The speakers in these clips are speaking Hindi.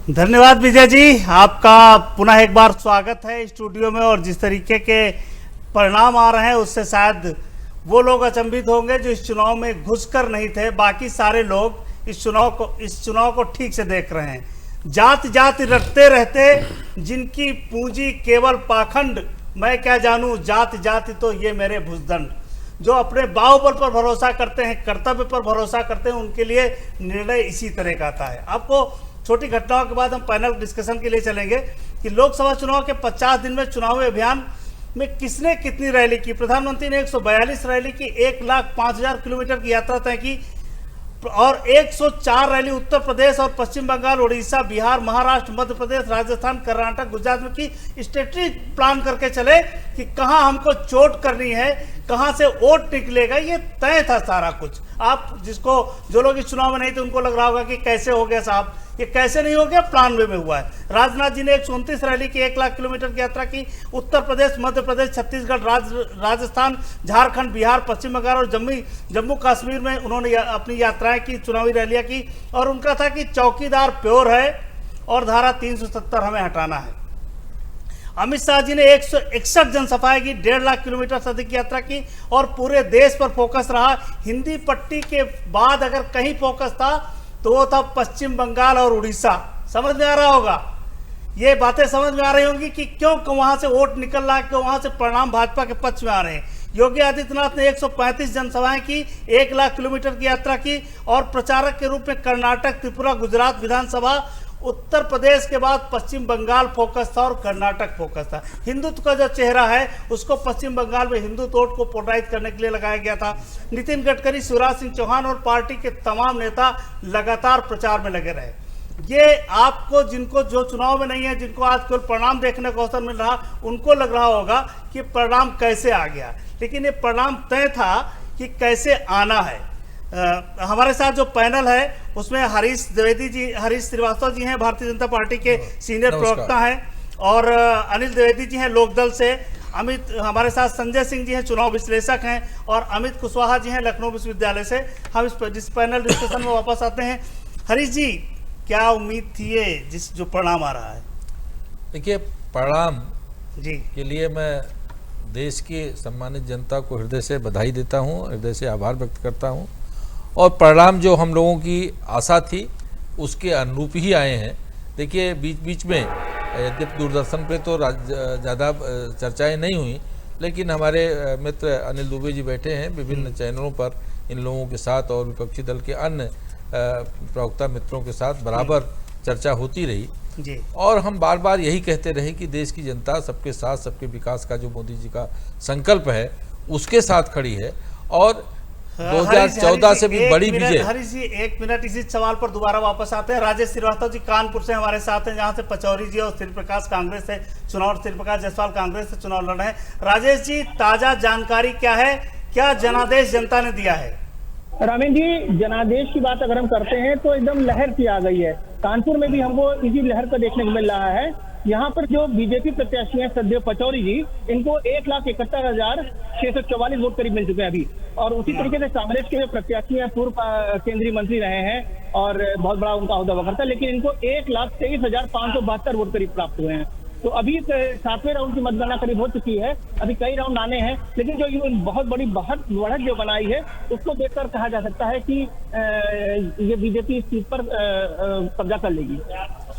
धन्यवाद विजय जी, आपका पुनः एक बार स्वागत है स्टूडियो में। और जिस तरीके के परिणाम आ रहे हैं उससे शायद वो लोग अचंभित होंगे जो इस चुनाव में घुसकर नहीं थे। बाकी सारे लोग इस चुनाव को ठीक से देख रहे हैं। जाति जाति रटते रहते जिनकी पूंजी केवल पाखंड, मैं क्या जानूं जाति जाति तो ये मेरे भुजदंड। जो अपने बाहुबल पर भरोसा करते हैं, कर्तव्य पर भरोसा करते हैं, उनके लिए निर्णय इसी तरह का आता है। आपको छोटी घटनाओं के बाद हम पैनल डिस्कशन के लिए चलेंगे कि लोकसभा चुनाव के 50 दिन में चुनावी अभियान में किसने कितनी रैली की। प्रधानमंत्री ने 142 रैली की, 1,05,000 किलोमीटर की यात्रा तय की और 104 रैली उत्तर प्रदेश और पश्चिम बंगाल, उड़ीसा, बिहार, महाराष्ट्र, मध्य प्रदेश, राजस्थान, कर्नाटक, गुजरात में की। स्ट्रेटेजी प्लान करके चले कि कहां हमको चोट करनी है, कहां से वोट निकलेगा, ये तय था सारा कुछ। आप जो लोग इस चुनाव में नहीं थे उनको लग रहा होगा कि कैसे हो गया साहब, ये कैसे नहीं हो गया, प्लान वे में हुआ है। राजनाथ जी ने 129 रैली की, 1 लाख किलोमीटर की यात्रा की। उत्तर प्रदेश, मध्य प्रदेश, छत्तीसगढ़, राजस्थान, झारखंड, बिहार, पश्चिम बंगाल और जम्मू कश्मीर में उन्होंने अपनी यात्राएं की, चुनावी रैलियां की। और उनका था कि चौकीदार प्योर है और धारा 370 हमें हटाना है। अमित शाह जी ने 161 जनसभाएं की, 1.5 लाख किलोमीटर से अधिक यात्रा की और पूरे देश पर फोकस रहा। हिंदी पट्टी के बाद अगर कहीं फोकस था तो वो था पश्चिम बंगाल और उड़ीसा। समझ में आ रहा होगा, ये बातें समझ में आ रही होंगी कि क्यों वहां से वोट निकल रहा है, क्यों वहां से परिणाम भाजपा के पक्ष में आ रहे हैं। योगी आदित्यनाथ ने 135 जनसभाएं की, 1 लाख किलोमीटर की यात्रा की और प्रचारक के रूप में कर्नाटक, त्रिपुरा, गुजरात विधानसभा, उत्तर प्रदेश के बाद पश्चिम बंगाल फोकस था और कर्नाटक फोकस था। हिंदुत्व का जो चेहरा है उसको पश्चिम बंगाल में हिंदुत्व वोट को पोलराइज करने के लिए लगाया गया था। नितिन गडकरी, शिवराज सिंह चौहान और पार्टी के तमाम नेता लगातार प्रचार में लगे रहे। ये आपको जिनको जो चुनाव में नहीं है, जिनको आज केवल परिणाम देखने का अवसर मिल रहा, उनको लग रहा होगा कि परिणाम कैसे आ गया, लेकिन ये परिणाम तय था कि कैसे आना है। हमारे साथ जो पैनल है उसमें हरीश श्रीवास्तव जी हैं, भारतीय जनता पार्टी के सीनियर प्रवक्ता हैं, और अनिल द्विवेदी जी हैं लोकदल से। हमारे साथ संजय सिंह जी हैं, चुनाव विश्लेषक हैं, और अमित कुशवाहा जी हैं लखनऊ विश्वविद्यालय से। हम इस पैनल डिस्कशन में वापस आते हैं। हरीश जी, क्या उम्मीद थी ये जो परिणाम आ रहा है? देखिए, परिणाम जी के लिए मैं देश की सम्मानित जनता को हृदय से बधाई देता हूँ, हृदय से आभार व्यक्त करता हूँ। और परिणाम जो हम लोगों की आशा थी उसके अनुरूप ही आए हैं। देखिए, बीच बीच में यद्यपि दूरदर्शन पे तो ज़्यादा चर्चाएं नहीं हुई, लेकिन हमारे मित्र अनिल दुबे जी बैठे हैं विभिन्न चैनलों पर, इन लोगों के साथ और विपक्षी दल के अन्य प्रवक्ता मित्रों के साथ बराबर चर्चा होती रही जी। और हम बार बार यही कहते रहे कि देश की जनता सबके साथ, सबके विकास का जो मोदी जी का संकल्प है उसके साथ खड़ी है। और 2014 से भी बड़ी विजय। हरीश जी, 1 मिनट इसी सवाल पर दोबारा वापस आते हैं। राजेश श्रीवास्तव जी कानपुर से हमारे साथ हैं, जहां से पचौरी जी और श्री प्रकाश कांग्रेस से चुनाव, श्री प्रकाश जायसवाल कांग्रेस से चुनाव लड़ रहे हैं। राजेश जी, ताजा जानकारी क्या है, क्या जनादेश जनता ने दिया है? रामेन जी, जनादेश की बात अगर हम करते हैं तो एकदम लहर सी आ गई है। कानपुर में भी हमको इसी लहर को देखने को मिल रहा है। यहाँ पर जो बीजेपी प्रत्याशी हैं सदैव पचौरी जी, इनको 1,71,644 वोट करीब मिल चुके हैं अभी। और उसी तरीके से कांग्रेस के जो प्रत्याशी हैं, पूर्व केंद्रीय मंत्री रहे हैं और बहुत बड़ा उनका ओहदा वगैरह था, लेकिन इनको 1,23,572 वोट करीब प्राप्त हुए हैं। तो अभी 7वें राउंड की मतगणना करीब हो चुकी है, अभी कई राउंड आने हैं, लेकिन जो ये बहुत बड़ी बढ़त जो बनाई है उसको देखकर कहा जा सकता है कि ये बीजेपी इस सीट पर कब्जा कर लेगी।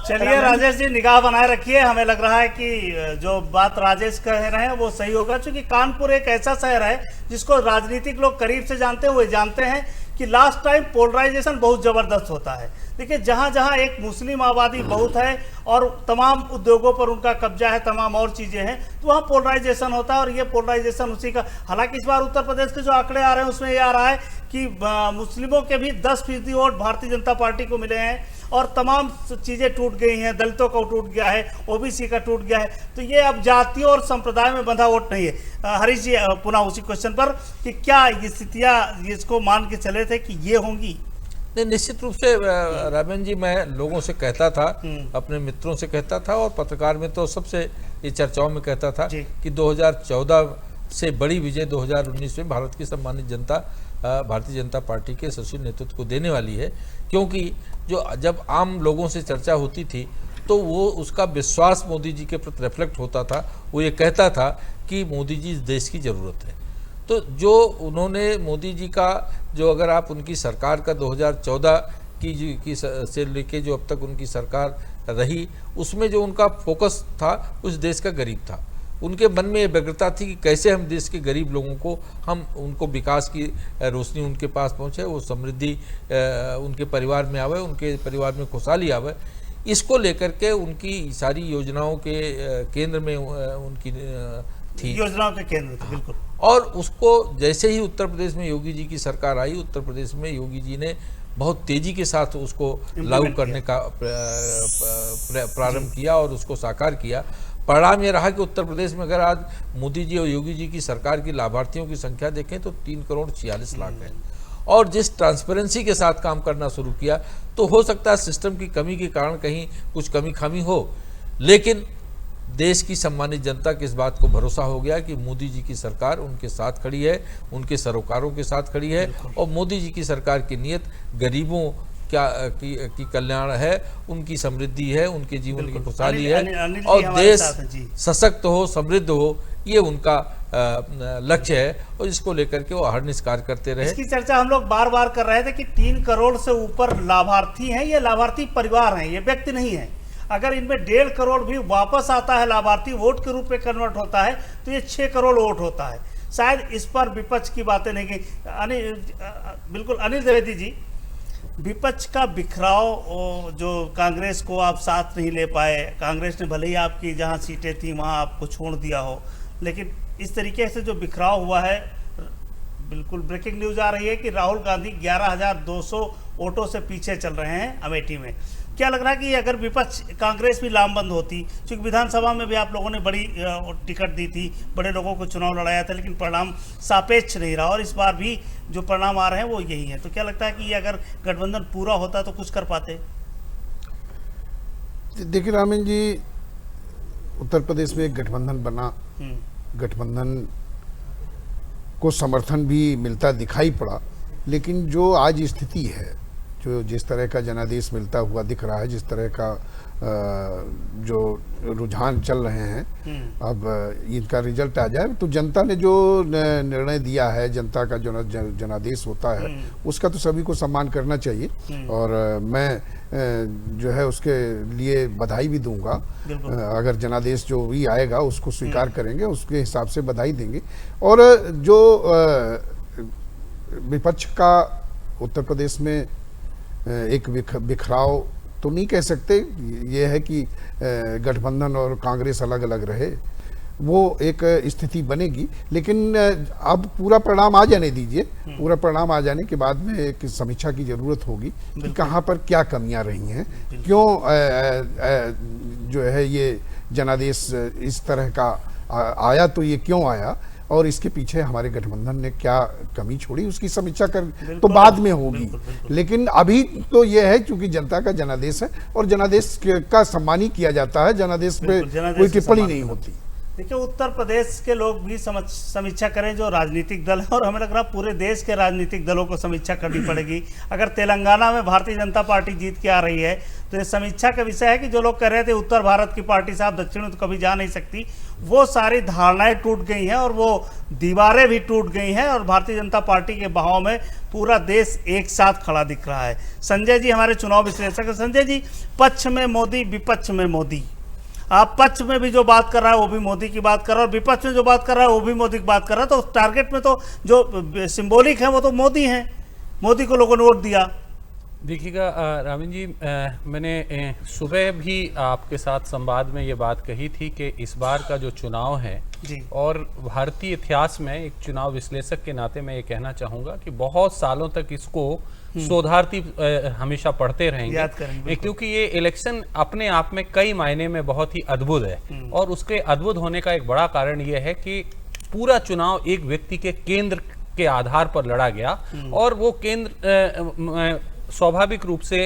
चलिए राजेश जी, निगाह बनाए रखिए। हमें लग रहा है कि जो बात राजेश कह रहे हैं वो सही होगा, क्योंकि कानपुर एक ऐसा शहर है जिसको राजनीतिक लोग करीब से जानते हैं। वो जानते हैं कि लास्ट टाइम पोलराइजेशन बहुत जबरदस्त होता है। देखिए, जहां जहां एक मुस्लिम आबादी बहुत है और तमाम उद्योगों पर उनका कब्जा है, तमाम और चीजें हैं, तो वहां पोलराइजेशन होता है। और ये पोलराइजेशन उसी का, हालांकि इस बार उत्तर प्रदेश के जो आंकड़े आ रहे हैं उसमें ये आ रहा है कि मुस्लिमों के भी 10% वोट भारतीय जनता पार्टी को मिले हैं और तमाम चीजें टूट गई हैं। दलितों का टूट गया है, ओबीसी का टूट गया है। तो ये अब जातियों और संप्रदाय में बंधा वोट नहीं है। हरीश जी, पुनः उसी क्वेश्चन पर कि क्या ये स्थितियां इसको मान के चले थे कि ये होंगी? नहीं, निश्चित रूप से रामेन जी, मैं लोगों से कहता था, अपने मित्रों से कहता था और पत्रकार में तो सबसे ये चर्चाओं में कहता था कि 2014 से बड़ी विजय 2019 में भारत की सम्मानित जनता भारतीय जनता पार्टी के सचिव नेतृत्व को देने वाली है, क्योंकि जो जब आम लोगों से चर्चा होती थी तो वो उसका विश्वास मोदी जी के प्रति रिफ्लेक्ट होता था। वो ये कहता था कि मोदी जी इस देश की ज़रूरत है। तो जो उन्होंने मोदी जी का जो, अगर आप उनकी सरकार का 2014 की से लेके जो अब तक उनकी सरकार रही, उसमें जो उनका फोकस था उस देश का गरीब था। उनके मन में ये व्यग्रता थी कि कैसे हम देश के गरीब लोगों को, हम उनको विकास की रोशनी उनके पास पहुँचे, वो समृद्धि उनके परिवार में आवे, उनके परिवार में खुशहाली आवे। इसको लेकर के उनकी सारी योजनाओं के केंद्र में उनकी थी, योजनाओं के केंद्र थे, बिल्कुल। और उसको जैसे ही उत्तर प्रदेश में योगी जी की सरकार आई, उत्तर प्रदेश में योगी जी ने बहुत तेजी के साथ उसको लागू करने का प्रारंभ किया और उसको साकार किया। परिणाम ये रहा कि उत्तर प्रदेश में अगर आज मोदी जी और योगी जी की सरकार की लाभार्थियों की संख्या देखें तो 3,46,00,000 है। और जिस ट्रांसपेरेंसी के साथ काम करना शुरू किया, तो हो सकता है सिस्टम की कमी के कारण कहीं कुछ कमी खामी हो, लेकिन देश की सम्मानित जनता के इस बात को भरोसा हो गया कि मोदी जी की सरकार उनके साथ खड़ी है, उनके सरोकारों के साथ खड़ी है। और मोदी जी की सरकार की नीयत गरीबों की कल्याण है, उनकी समृद्धि है, उनके जीवन की खुशहाली है और देश सशक्त हो, समृद्ध हो, ये उनका लक्ष्य है और इसको लेकर के वो अहर्निश कार्य करते रहे। इसकी चर्चा हम लोग बार बार कर रहे थे कि 3 करोड़ से ऊपर लाभार्थी हैं, ये लाभार्थी परिवार हैं, ये व्यक्ति नहीं है। अगर इनमें 1.5 करोड़ भी वापस आता है, लाभार्थी वोट के रूप में कन्वर्ट होता है, तो ये 6 करोड़ वोट होता है। शायद इस पर विपक्ष की बातें नहीं की। बिल्कुल अनिल द्विवेदी जी, विपक्ष का बिखराव, जो कांग्रेस को आप साथ नहीं ले पाए, कांग्रेस ने भले ही आपकी जहां सीटें थी वहां आपको छोड़ दिया हो, लेकिन इस तरीके से जो बिखराव हुआ है, बिल्कुल ब्रेकिंग न्यूज आ रही है कि राहुल गांधी 11,200 वोटों से पीछे चल रहे हैं अमेठी में। क्या लग रहा है कि अगर विपक्ष, कांग्रेस भी लामबंद होती, क्योंकि विधानसभा में भी आप लोगों ने बड़ी टिकट दी थी, बड़े लोगों को चुनाव लड़ाया था, लेकिन परिणाम सापेक्ष नहीं रहा और इस बार भी जो परिणाम आ रहे हैं वो यही है। तो क्या लगता है कि ये अगर गठबंधन पूरा होता तो कुछ कर पाते? देखिए रामीन जी, उत्तर प्रदेश में एक गठबंधन बना, गठबंधन को समर्थन भी मिलता दिखाई पड़ा, लेकिन जो आज स्थिति है, जो जिस तरह का जनादेश मिलता हुआ दिख रहा है, जिस तरह का जो रुझान चल रहे हैं, अब इनका रिजल्ट आ जाए तो जनता ने जो निर्णय दिया है, जनता का जो जनादेश होता है उसका तो सभी को सम्मान करना चाहिए और मैं जो है उसके लिए बधाई भी दूंगा। अगर जनादेश जो भी आएगा उसको स्वीकार करेंगे, उसके हिसाब से बधाई देंगे। और जो विपक्ष का उत्तर प्रदेश में एक बिखराव तो नहीं कह सकते, ये है कि गठबंधन और कांग्रेस अलग अलग रहे, वो एक स्थिति बनेगी। लेकिन अब पूरा परिणाम आ जाने दीजिए, पूरा परिणाम आ जाने के बाद में एक समीक्षा की जरूरत होगी कि कहाँ पर क्या कमियां रही हैं, क्यों जो है ये जनादेश इस तरह का आया, तो ये क्यों आया और इसके पीछे हमारे गठबंधन ने क्या कमी छोड़ी, उसकी समीक्षा कर तो बाद में होगी। लेकिन अभी तो ये है क्योंकि जनता का जनादेश है और जनादेश का सम्मान ही किया जाता है, जनादेश पे कोई टिप्पणी नहीं होती। देखिए, उत्तर प्रदेश के लोग भी समीक्षा करें जो राजनीतिक दल है, और हमें लग रहा है पूरे देश के राजनीतिक दलों को समीक्षा करनी पड़ेगी। अगर तेलंगाना में भारतीय जनता पार्टी जीत के आ रही है तो ये समीक्षा का विषय है कि जो लोग कह रहे थे उत्तर भारत की पार्टी से आप दक्षिण में तो कभी जा नहीं सकती, वो सारी धारणाएं टूट गई हैं और वो दीवारें भी टूट गई हैं और भारतीय जनता पार्टी के बहाव में पूरा देश एक साथ खड़ा दिख रहा है। संजय जी हमारे चुनाव विश्लेषक हैं। संजय जी, पक्ष में मोदी, विपक्ष में मोदी, आप पक्ष में भी जो बात कर रहा है वो भी मोदी की बात कर रहा है और विपक्ष में जो बात कर रहा है वो भी मोदी की बात कर रहा है, तो टारगेट में तो जो सिंबॉलिक है वो तो मोदी हैं, मोदी को लोगों ने वोट दिया। देखिएगा रामीन जी, मैंने सुबह भी आपके साथ संवाद में ये बात कही थी कि इस बार का जो चुनाव है जी, और भारतीय इतिहास में एक चुनाव विश्लेषक के नाते मैं ये कहना चाहूँगा कि बहुत सालों तक इसको शोधार्थी हमेशा पढ़ते रहेंगे, क्योंकि ये इलेक्शन अपने आप में कई मायने में बहुत ही अद्भुत है। और उसके अद्भुत होने का एक बड़ा कारण ये है कि पूरा चुनाव एक व्यक्ति के केंद्र के आधार पर लड़ा गया और वो केंद्र स्वाभाविक रूप से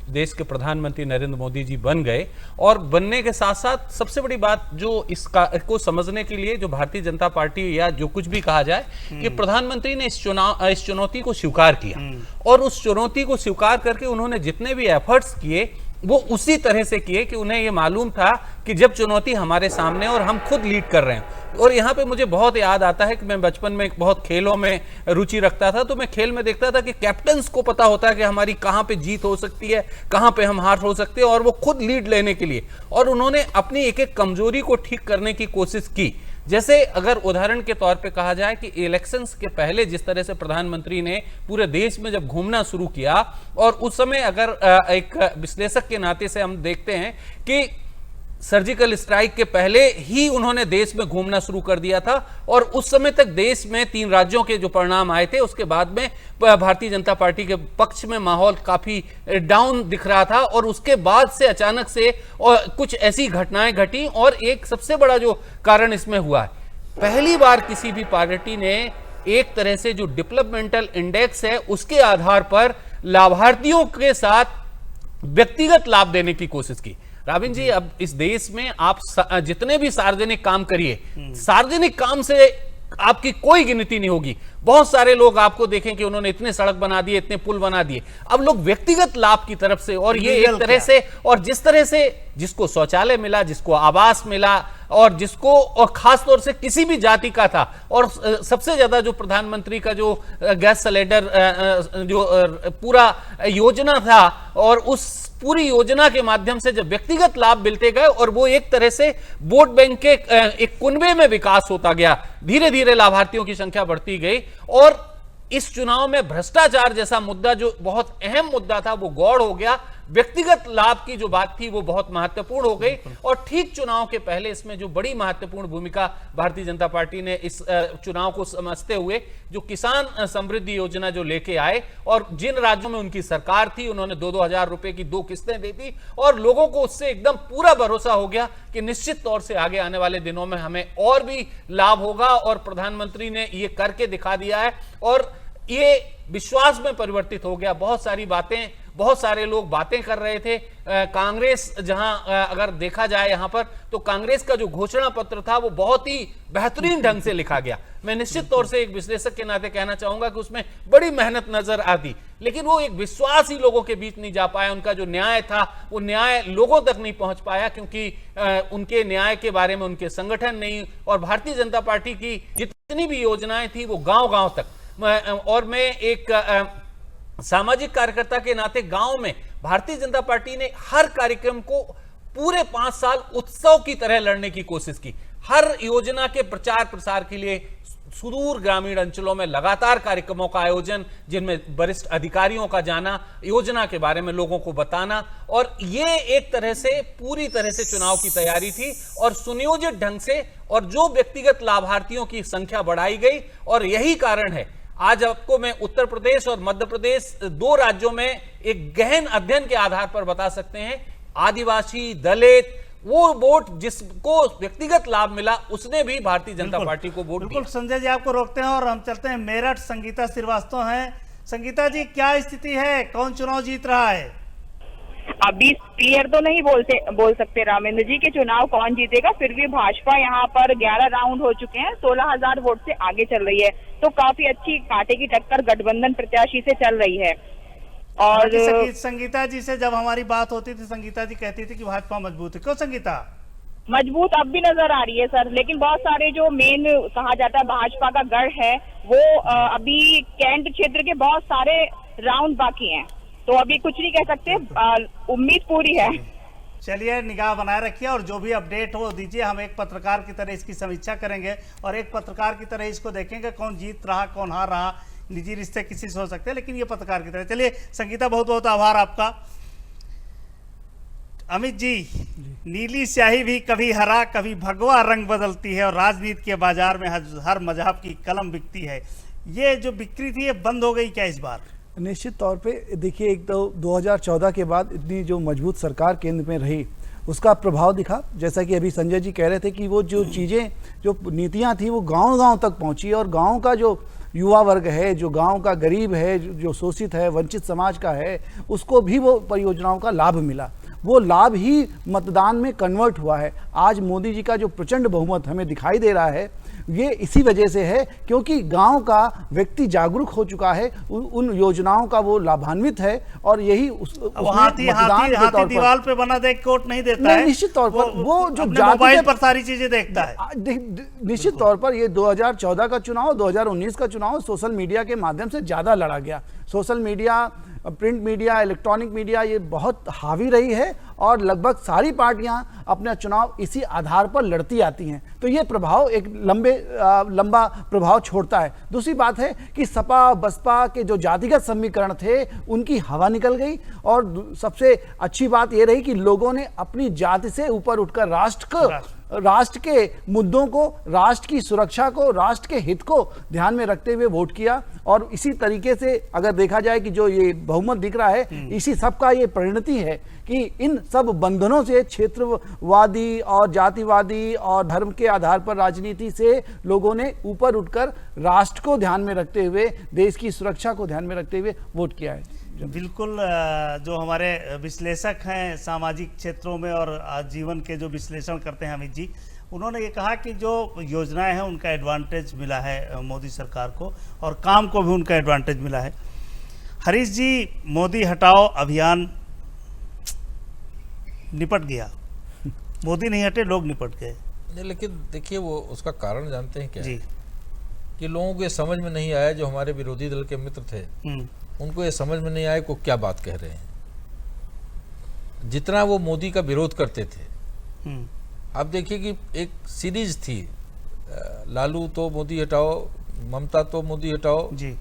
देश के प्रधानमंत्री नरेंद्र मोदी जी बन गए, और बनने के साथ साथ सबसे बड़ी बात जो इसका को समझने के लिए जो भारतीय जनता पार्टी या जो कुछ भी कहा जाए कि प्रधानमंत्री ने इस चुनौती को स्वीकार किया, और उस चुनौती को स्वीकार करके उन्होंने जितने भी एफर्ट्स किए वो उसी तरह से किए कि उन्हें ये मालूम था कि जब चुनौती हमारे सामने और हम खुद लीड कर रहे हैं। और यहाँ पे मुझे बहुत याद आता है कि मैं बचपन में बहुत खेलों में रुचि रखता था, तो मैं खेल में देखता था कि कैप्टन्स को पता होता है कि हमारी कहाँ पे जीत हो सकती है, कहाँ पे हम हार हो सकते हैं, और वो खुद लीड लेने के लिए, और उन्होंने अपनी एक एक कमजोरी को ठीक करने की कोशिश की। जैसे अगर उदाहरण के तौर पे कहा जाए कि इलेक्शंस के पहले जिस तरह से प्रधानमंत्री ने पूरे देश में जब घूमना शुरू किया, और उस समय अगर एक विश्लेषक के नाते से हम देखते हैं कि सर्जिकल स्ट्राइक के पहले ही उन्होंने देश में घूमना शुरू कर दिया था, और उस समय तक देश में 3 राज्यों के जो परिणाम आए थे उसके बाद में भारतीय जनता पार्टी के पक्ष में माहौल काफी डाउन दिख रहा था, और उसके बाद से अचानक से और कुछ ऐसी घटनाएं घटी, और एक सबसे बड़ा जो कारण इसमें हुआ है, पहली बार किसी भी पार्टी ने एक तरह से जो डेवलपमेंटल इंडेक्स है उसके आधार पर लाभार्थियों के साथ व्यक्तिगत लाभ देने की कोशिश की। राबिन जी, अब इस देश में आप जितने भी सार्वजनिक काम करिए, सार्वजनिक काम से आपकी कोई गिनती नहीं होगी। बहुत सारे लोग आपको देखें कि उन्होंने इतने सड़क बना दिए, इतने पुल बना दिए। अब लोग व्यक्तिगत लाभ की तरफ से, और ये एक तरह से, और जिस तरह से जिसको शौचालय मिला, जिसको आवास मिला, और जिसको और खास तौर से किसी भी जाति का था, और सबसे ज्यादा जो प्रधानमंत्री का जो गैस सिलेंडर जो पूरा योजना था, और उस पूरी योजना के माध्यम से जब व्यक्तिगत लाभ मिलते गए और वो एक तरह से वोट बैंक के एक कुनबे में विकास होता गया, धीरे धीरे लाभार्थियों की संख्या बढ़ती गई, और इस चुनाव में भ्रष्टाचार जैसा मुद्दा जो बहुत अहम मुद्दा था वो गौड़ हो गया। व्यक्तिगत लाभ की जो बात थी वो बहुत महत्वपूर्ण हो गई, और ठीक चुनाव के पहले इसमें जो बड़ी महत्वपूर्ण भूमिका भारतीय जनता पार्टी ने इस चुनाव को समझते हुए जो किसान समृद्धि योजना जो लेके आए, और जिन राज्यों में उनकी सरकार थी उन्होंने 2-2 हजार रुपए की 2 किस्तें दी थी, और लोगों को उससे एकदम पूरा भरोसा हो गया कि निश्चित तौर से आगे आने वाले दिनों में हमें और भी लाभ होगा, और प्रधानमंत्री ने ये करके दिखा दिया है, और ये विश्वास में परिवर्तित हो गया। बहुत सारी बातें, बहुत सारे लोग बातें कर रहे थे। कांग्रेस जहां अगर देखा जाए यहां पर, तो कांग्रेस का जो घोषणा पत्र था वो बहुत ही बेहतरीन ढंग से लिखा गया। मैं निश्चित तौर से एक विश्लेषक के नाते कहना चाहूंगा कि उसमें बड़ी मेहनत नजर आती, लेकिन वो एक विश्वास ही लोगों के बीच नहीं जा पाया। उनका जो न्याय था वो न्याय लोगों तक नहीं पहुंच पाया, क्योंकि उनके न्याय के बारे में उनके संगठन नहीं, और भारतीय जनता पार्टी की जितनी भी योजनाएं थी वो गांव-गांव तक। और मैं एक सामाजिक कार्यकर्ता के नाते गांव में भारतीय जनता पार्टी ने हर कार्यक्रम को पूरे 5 साल उत्सव की तरह लड़ने की कोशिश की। हर योजना के प्रचार प्रसार के लिए सुदूर ग्रामीण अंचलों में लगातार कार्यक्रमों का आयोजन, जिनमें वरिष्ठ अधिकारियों का जाना, योजना के बारे में लोगों को बताना, और ये एक तरह से पूरी तरह से चुनाव की तैयारी थी, और सुनियोजित ढंग से, और जो व्यक्तिगत लाभार्थियों की संख्या बढ़ाई गई। और यही कारण है आज आपको मैं उत्तर प्रदेश और मध्य प्रदेश 2 राज्यों में एक गहन अध्ययन के आधार पर बता सकते हैं, आदिवासी, दलित, वो वोट जिसको व्यक्तिगत लाभ मिला उसने भी भारतीय जनता पार्टी को वोट दिया। बिल्कुल संजय जी, आपको रोकते हैं और हम चलते हैं मेरठ। संगीता श्रीवास्तव हैं। संगीता जी, क्या स्थिति है, कौन चुनाव जीत रहा है? अभी क्लियर तो नहीं बोल सकते रामेंद्र जी के चुनाव कौन जीतेगा, फिर भी भाजपा यहाँ पर 11 राउंड हो चुके हैं, 16,000 वोट से आगे चल रही है, तो काफी अच्छी कांटे की टक्कर गठबंधन प्रत्याशी से चल रही है। और संगीता जी से जब हमारी बात होती थी, संगीता जी कहती थी कि भाजपा मजबूत है। क्यों संगीता? मजबूत अब भी नजर आ रही है सर, लेकिन बहुत सारे जो मेन कहा जाता है भाजपा का गढ़ है, वो अभी कैंट क्षेत्र के बहुत सारे राउंड बाकी हैं, तो अभी कुछ नहीं कह सकते, उम्मीद पूरी है। चलिए, निगाह बनाए रखिए, और जो भी अपडेट हो दीजिए। हम एक पत्रकार की तरह इसकी समीक्षा करेंगे, और एक पत्रकार की तरह इसको देखेंगे कौन जीत रहा, कौन हार रहा। निजी रिश्ते किसी से हो सकते हैं, लेकिन ये पत्रकार की तरह। चलिए संगीता, बहुत बहुत आभार आपका। अमित जी, नीली स्याही भी कभी हरा कभी भगवा रंग बदलती है, और राजनीति के बाजार में हर मजहब की कलम बिकती है। ये जो बिक्री थी ये बंद हो गई क्या इस बार? निश्चित तौर पे देखिए, एक तो 2014 के बाद इतनी जो मजबूत सरकार केंद्र में रही उसका प्रभाव दिखा। जैसा कि अभी संजय जी कह रहे थे कि वो जो चीज़ें, जो नीतियां थी वो गांव-गांव तक पहुंची, और गांव का जो युवा वर्ग है, जो गांव का गरीब है, जो शोषित है, वंचित समाज का है, उसको भी वो परियोजनाओं का लाभ मिला। वो लाभ ही मतदान में कन्वर्ट हुआ है। आज मोदी जी का जो प्रचंड बहुमत हमें दिखाई दे रहा है, ये इसी वजह से है क्योंकि गांव का व्यक्ति जागरूक हो चुका है, उन योजनाओं का वो लाभान्वित है, और यही हाथी दीवार पे बना देख वोट नहीं देता है। निश्चित तौर पर वो जो मोबाइल पर सारी चीजें देखता है। निश्चित तौर पर ये 2014 का चुनाव, 2019 का चुनाव सोशल मीडिया के माध्यम से ज्यादा लड़ा गया। Social media, print media, electronic media ये बहुत हावी रही है, और लगभग सारी पार्टियां अपना चुनाव इसी आधार पर लड़ती आती हैं। तो ये प्रभाव एक लंबा प्रभाव छोड़ता है। दूसरी बात है कि सपा बसपा के जो जातिगत समीकरण थे उनकी हवा निकल गई, और सबसे अच्छी बात ये रही कि लोगों ने अपनी जाति से ऊपर उठकर राष्ट्र के मुद्दों को, राष्ट्र की सुरक्षा को, राष्ट्र के हित को ध्यान में रखते हुए वोट किया। और इसी तरीके से अगर देखा जाए कि जो ये बहुमत दिख रहा है, इसी सब का ये परिणति है कि इन सब बंधनों से, क्षेत्रवादी और जातिवादी और धर्म के आधार पर राजनीति से लोगों ने ऊपर उठकर राष्ट्र को ध्यान में रखते हुए, देश की सुरक्षा को ध्यान में रखते हुए वोट किया है। बिल्कुल, जो हमारे विश्लेषक हैं सामाजिक क्षेत्रों में और जीवन के जो विश्लेषण करते हैं अमित जी, उन्होंने ये कहा कि जो योजनाएं हैं उनका एडवांटेज मिला है मोदी सरकार को, और काम को भी उनका एडवांटेज मिला है। हरीश जी, मोदी हटाओ अभियान निपट गया, मोदी नहीं हटे, लोग निपट गए। नहीं, लेकिन देखिए वो उसका कारण जानते हैं क्या जी, कि लोगों को ये समझ में नहीं आया, जो हमारे विरोधी दल के मित्र थे उनको ये समझ में नहीं आया को क्या बात कह रहे हैं। जितना वो मोदी का विरोध करते थे, अब देखिए कि एक सीरीज थी, लालू तो मोदी हटाओ, ममता तो मोदी हटाओ जी,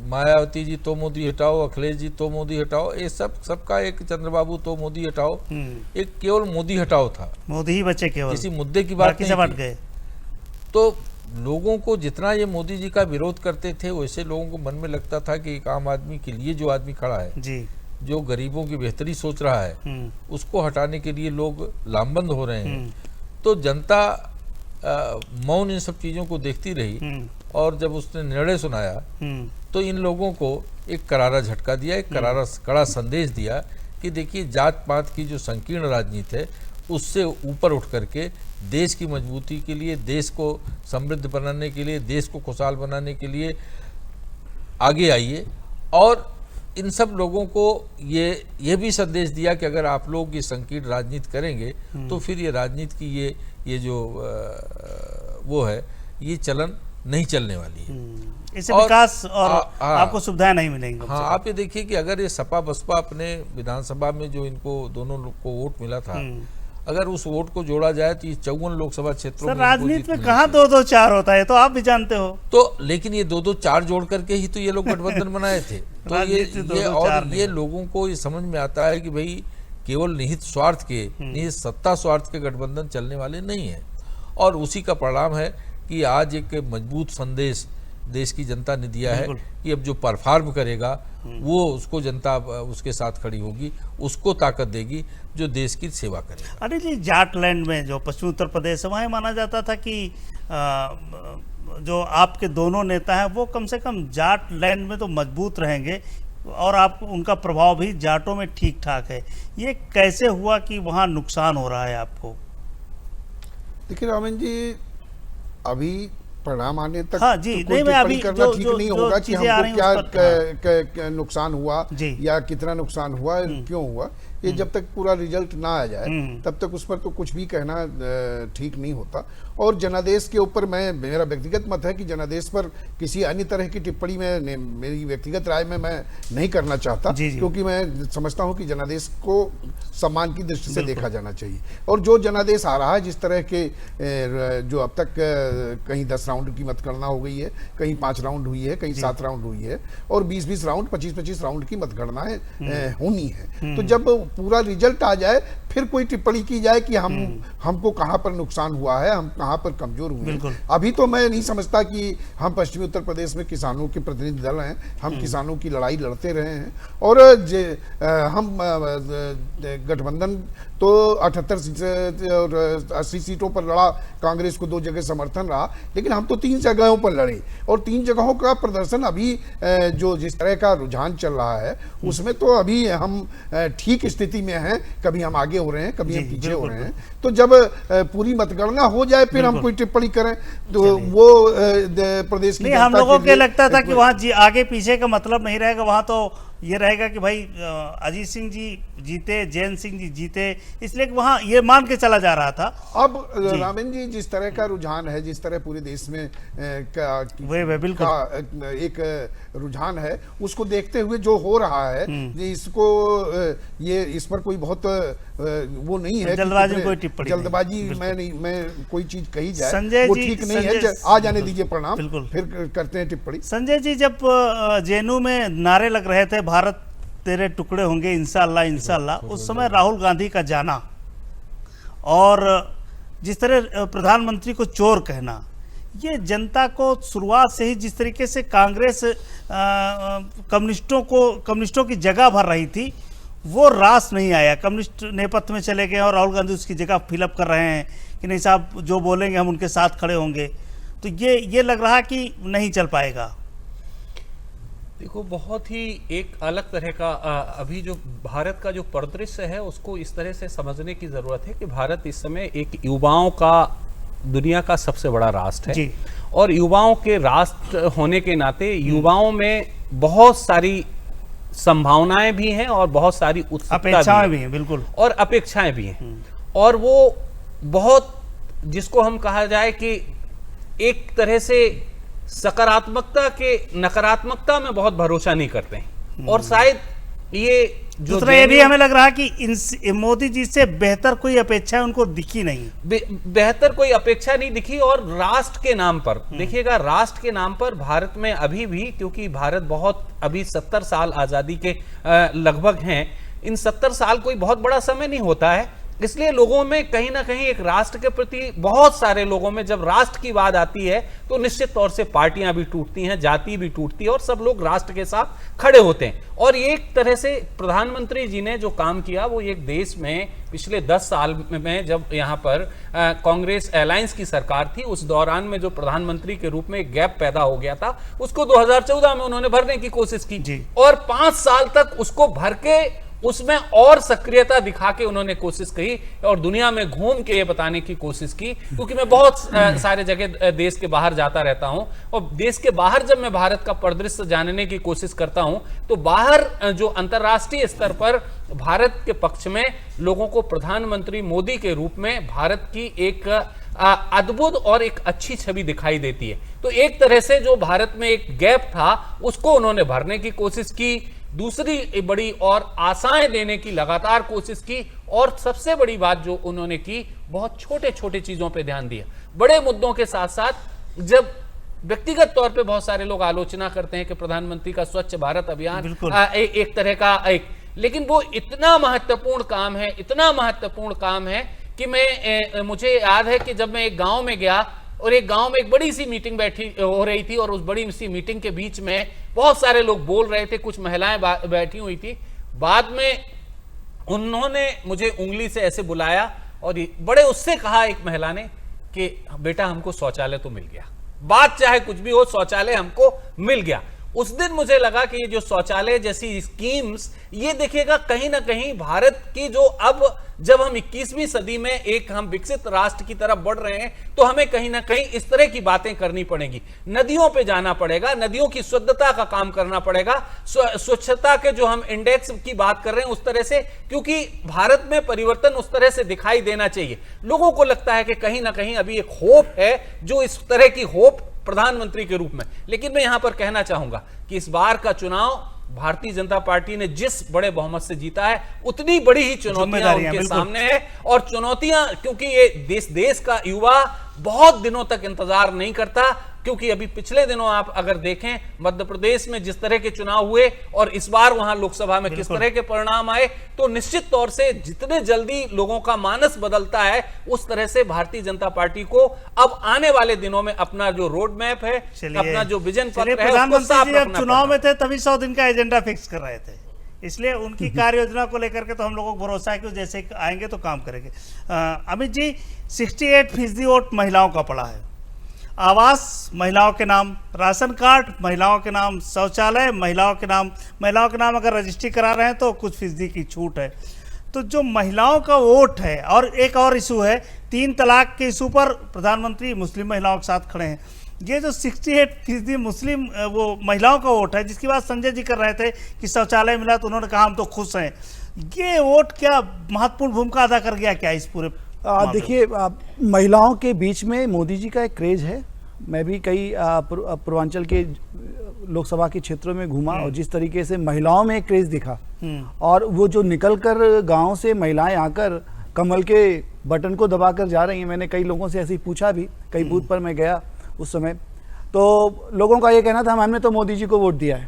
मायावती जी तो मोदी हटाओ, अखिलेश जी तो मोदी हटाओ, ये सबका एक चंद्रबाबू तो मोदी हटाओ, एक केवल मोदी हटाओ था, मोदी ही बचे केवल, किसी मुद्दे की बात नहीं हट थी। गए। तो लोगों को जितना ये मोदी जी का विरोध करते थे, वैसे लोगों को मन में लगता था कि एक आम आदमी के लिए जो आदमी खड़ा है जी, जो गरीबों की बेहतरी सोच रहा है, उसको हटाने के लिए लोग लामबंद हो रहे हैं। तो जनता मौन इन सब चीजों को देखती रही, और जब उसने निर्णय सुनाया तो इन लोगों को एक करारा झटका दिया, एक कड़ा संदेश दिया कि देखिए जात पात की जो संकीर्ण राजनीति है उससे ऊपर उठ करके देश की मजबूती के लिए, देश को समृद्ध बनाने के लिए, देश को खुशहाल बनाने के लिए आगे आइए। और इन सब लोगों को ये भी संदेश दिया कि अगर आप लोग ये संकीर्ण राजनीति करेंगे तो फिर ये राजनीति की ये जो वो है, ये चलन नहीं चलने वाली है, इससे विकास और आपको सुविधाएं नहीं मिलेंगी। हाँ, आप ये देखिए कि अगर ये सपा बसपा अपने विधानसभा में जो इनको दोनों लोग को वोट मिला था, अगर उस वोट को जोड़ा जाए तो ये 54 लोकसभा क्षेत्रों में राजनीति में कहाँ 2-2-4 होता है, तो आप भी जानते हो। तो लेकिन ये 2-2-4 जोड़ करके ही तो ये लोग गठबंधन बनाए थे। तो ये लोगों को ये समझ में आता है कि भाई केवल निहित स्वार्थ के, निहित सत्ता स्वार्थ के गठबंधन चलने वाले नहीं है। और उसी का परिणाम है कि आज एक मजबूत संदेश देश की जनता ने दिया है कि अब जो परफॉर्म करेगा वो उसको जनता उसके साथ खड़ी होगी, उसको ताकत देगी जो देश की सेवा करेगा। अरे जी, जाटलैंड में जो पश्चिमी उत्तर प्रदेश है, वहाँ माना जाता था कि जो आपके दोनों नेता हैं वो कम से कम जाटलैंड में तो मजबूत रहेंगे, और आप उनका प्रभाव भी जाटों में ठीक ठाक है। ये कैसे हुआ कि वहाँ नुकसान हो रहा है आपको? देखिए रामन जी, अभी परिणाम आने तक हाँ जी, तो नहीं, अभी करना ठीक नहीं होगा कि हमको क्या नुकसान हुआ या कितना नुकसान हुआ, क्यों हुआ। ये जब तक पूरा रिजल्ट ना आ जाए तब तक उस पर तो कुछ भी कहना ठीक नहीं होता। और जनादेश के ऊपर मेरा व्यक्तिगत मत है कि जनादेश पर किसी अन्य तरह की टिप्पणी में, मेरी व्यक्तिगत राय में मैं नहीं करना चाहता, क्योंकि मैं समझता हूं कि जनादेश को सम्मान की दृष्टि से देखा जाना चाहिए। और जो जनादेश आ रहा है, जिस तरह के जो अब तक कहीं 10 राउंड की मतगणना हो गई है, कहीं 5 राउंड हुई है, कहीं 7 राउंड हुई है, और 20-20 राउंड, 25-25 राउंड की मतगणनाएं होनी है। तो जब पूरा रिजल्ट आ जाए फिर कोई टिप्पणी की जाए कि हमको कहां पर नुकसान हुआ है, हम कहां पर कमजोर हुए हैं। अभी तो मैं नहीं समझता कि हम पश्चिमी उत्तर प्रदेश में किसानों के प्रतिनिधि दल हैं, हम किसानों की लड़ाई लड़ते रहे हैं और हम गठबंधन तो 78 सीटें और 80 सीटों पर लड़ा, कांग्रेस को 2 जगह समर्थन रहा, लेकिन हम तो 3 जगहों पर लड़े और 3 जगहों का प्रदर्शन अभी जो जिस तरह का रुझान चल रहा है उसमें तो अभी हम ठीक स्थिति में हैं। कभी हम आगे हो रहे हैं, कभी हम पीछे हो रहे हैं। तो जब पूरी मतगणना हो जाए फिर हम कोई टिप्पणी करें तो वो प्रदेश की हम लोगों को लगता था कि वहाँ आगे पीछे का मतलब नहीं रहेगा, वहाँ तो ये रहेगा कि भाई अजीत सिंह जी जीते, जयंत सिंह जी जीते, इसलिए वहाँ ये मान के चला जा रहा था। अब रामेन जी जिस तरह का रुझान है, जिस तरह पूरे देश में एक रुझान है, उसको देखते हुए जो हो रहा है इसको ये इस पर कोई बहुत वो नहीं है, जल्दबाजी में कोई टिप्पणी, जल्दबाजी मैं कोई चीज कही जाए संजय वो जी ठीक नहीं है। आ जाने दीजिए प्रणाम, फिर करते हैं टिप्पणी। संजय जी, जब जेएनयू में नारे लग रहे थे भारत तेरे टुकड़े होंगे इंशाअल्लाह इंशाअल्लाह, उस समय राहुल गांधी का जाना और जिस तरह प्रधानमंत्री को चोर कहना, ये जनता को शुरुआत से ही जिस तरीके से कांग्रेस कम्युनिस्टों की जगह भर रही थी वो रास नहीं आया। कम्युनिस्ट नेपथ्य में चले गए और राहुल गांधी उसकी जगह फिलअप कर रहे हैं कि नहीं साहब जो बोलेंगे हम उनके साथ खड़े होंगे, तो ये लग रहा कि नहीं चल पाएगा। देखो, बहुत ही एक अलग तरह का अभी जो भारत का जो परिदृश्य है उसको इस तरह से समझने की जरूरत है कि भारत इस समय एक युवाओं का दुनिया का सबसे बड़ा राष्ट्र है और युवाओं के राष्ट्र होने के नाते युवाओं में बहुत सारी संभावनाएं भी हैं और बहुत सारी अपेक्षाएं भी हैं, बिल्कुल, और अपेक्षाएं भी हैं। और वो बहुत, जिसको हम कहा जाए कि एक तरह से सकारात्मकता के नकारात्मकता में बहुत भरोसा नहीं करते हैं और शायद ये जो ये भी हमें लग रहा है कि मोदी जी से बेहतर कोई अपेक्षा उनको दिखी नहीं, बेहतर कोई अपेक्षा नहीं दिखी। और राष्ट्र के नाम पर देखिएगा, राष्ट्र के नाम पर भारत में अभी भी, क्योंकि भारत बहुत अभी 70 साल आजादी के लगभग हैं, इन 70 साल कोई बहुत बड़ा समय नहीं होता है, इसलिए लोगों में कहीं ना कहीं एक राष्ट्र के प्रति, बहुत सारे लोगों में जब राष्ट्र की बात आती है तो निश्चित तौर से पार्टियां भी टूटती हैं, जाति भी टूटती है और सब लोग राष्ट्र के साथ खड़े होते हैं। और एक तरह से प्रधानमंत्री जी ने जो काम किया वो एक देश में पिछले 10 साल में, जब यहाँ पर कांग्रेस अलायंस की सरकार थी, उस दौरान में जो प्रधानमंत्री के रूप में एक गैप पैदा हो गया था, उसको 2014 में उन्होंने भरने की कोशिश की और 5 साल तक उसको भर के उसमें और सक्रियता दिखा के उन्होंने कोशिश की और दुनिया में घूम के ये बताने की कोशिश की। क्योंकि मैं बहुत सारे जगह देश के बाहर जाता रहता हूं और देश के बाहर जब मैं भारत का परिदृश्य जानने की कोशिश करता हूं तो बाहर जो अंतर्राष्ट्रीय स्तर पर भारत के पक्ष में लोगों को प्रधानमंत्री मोदी के रूप में भारत की एक अद्भुत और एक अच्छी छवि दिखाई देती है। तो एक तरह से जो भारत में एक गैप था उसको उन्होंने भरने की कोशिश की, दूसरी बड़ी और आशाएं देने की लगातार कोशिश की, और सबसे बड़ी बात जो उन्होंने की, बहुत छोटे छोटे चीजों पे ध्यान दिया। बड़े मुद्दों के साथ साथ जब व्यक्तिगत तौर पे बहुत सारे लोग आलोचना करते हैं कि प्रधानमंत्री का स्वच्छ भारत अभियान एक तरह का लेकिन वो इतना महत्वपूर्ण काम है, इतना महत्वपूर्ण काम है कि मुझे याद है कि जब मैं एक गांव में गया और एक गांव में एक बड़ी सी मीटिंग हो रही थी और उस बड़ी सी मीटिंग के बीच में बहुत सारे लोग बोल रहे थे, कुछ महिलाएं बैठी हुई थी। बाद में उन्होंने मुझे उंगली से ऐसे बुलाया और बड़े उससे कहा एक महिला ने कि बेटा हमको शौचालय तो मिल गया, बात चाहे कुछ भी हो शौचालय हमको मिल गया। उस दिन मुझे लगा कि ये जो शौचालय जैसी स्कीम्स, ये देखिएगा कहीं ना कहीं भारत की जो अब जब हम 21वीं सदी में एक हम विकसित राष्ट्र की तरफ बढ़ रहे हैं तो हमें कहीं ना कहीं इस तरह की बातें करनी पड़ेगी। नदियों पे जाना पड़ेगा, नदियों की शुद्धता का काम करना पड़ेगा, स्वच्छता के जो हम इंडेक्स की बात कर रहे हैं उस तरह से, क्योंकि भारत में परिवर्तन उस तरह से दिखाई देना चाहिए। लोगों को लगता है कि कहीं ना कहीं अभी एक होप है, जो इस तरह की होप प्रधानमंत्री के रूप में। लेकिन मैं यहां पर कहना चाहूंगा कि इस बार का चुनाव भारतीय जनता पार्टी ने जिस बड़े बहुमत से जीता है उतनी बड़ी ही चुनौतियां उनके सामने है। और चुनौतियां, क्योंकि ये देश का युवा बहुत दिनों तक इंतजार नहीं करता, क्योंकि अभी पिछले दिनों आप अगर देखें मध्य प्रदेश में जिस तरह के चुनाव हुए और इस बार वहां लोकसभा में किस तरह के परिणाम आए, तो निश्चित तौर से जितने जल्दी लोगों का मानस बदलता है उस तरह से भारतीय जनता पार्टी को अब आने वाले दिनों में अपना जो रोड मैप है, अपना जो विजन पत्र है, प्रधानमंत्री जी अब चुनाव में थे तभी 100 दिन का एजेंडा फिक्स कर रहे थे, इसलिए उनकी कार्य योजना को लेकर के तो हम लोगों को भरोसा है कि जैसे आएंगे तो काम करेंगे। अमित जी, 68% वोट महिलाओं का पड़ा है, आवास महिलाओं के नाम, राशन कार्ड महिलाओं के नाम, शौचालय महिलाओं के नाम अगर रजिस्ट्री करा रहे हैं तो कुछ फीसदी की छूट है। तो जो महिलाओं का वोट है, और एक और इशू है 3 तलाक के इशू पर प्रधानमंत्री मुस्लिम महिलाओं के साथ खड़े हैं। ये जो 68% मुस्लिम वो महिलाओं का वोट है, जिसकी बात संजय जी कर रहे थे कि शौचालय मिला तो उन्होंने कहा हम तो खुश हैं, ये वोट क्या महत्वपूर्ण भूमिका अदा कर गया क्या इस पूरे? देखिए, महिलाओं के बीच में मोदी जी का एक क्रेज है। मैं भी कई पूर्वांचल के लोकसभा के क्षेत्रों में घूमा और जिस तरीके से महिलाओं में एक क्रेज दिखा, और वो जो निकलकर गांव से महिलाएं आकर कमल के बटन को दबाकर जा रही हैं, मैंने कई लोगों से ऐसे ही पूछा भी, कई बूथ पर मैं गया उस समय, तो लोगों का ये कहना था हमने तो मोदी जी को वोट दिया है।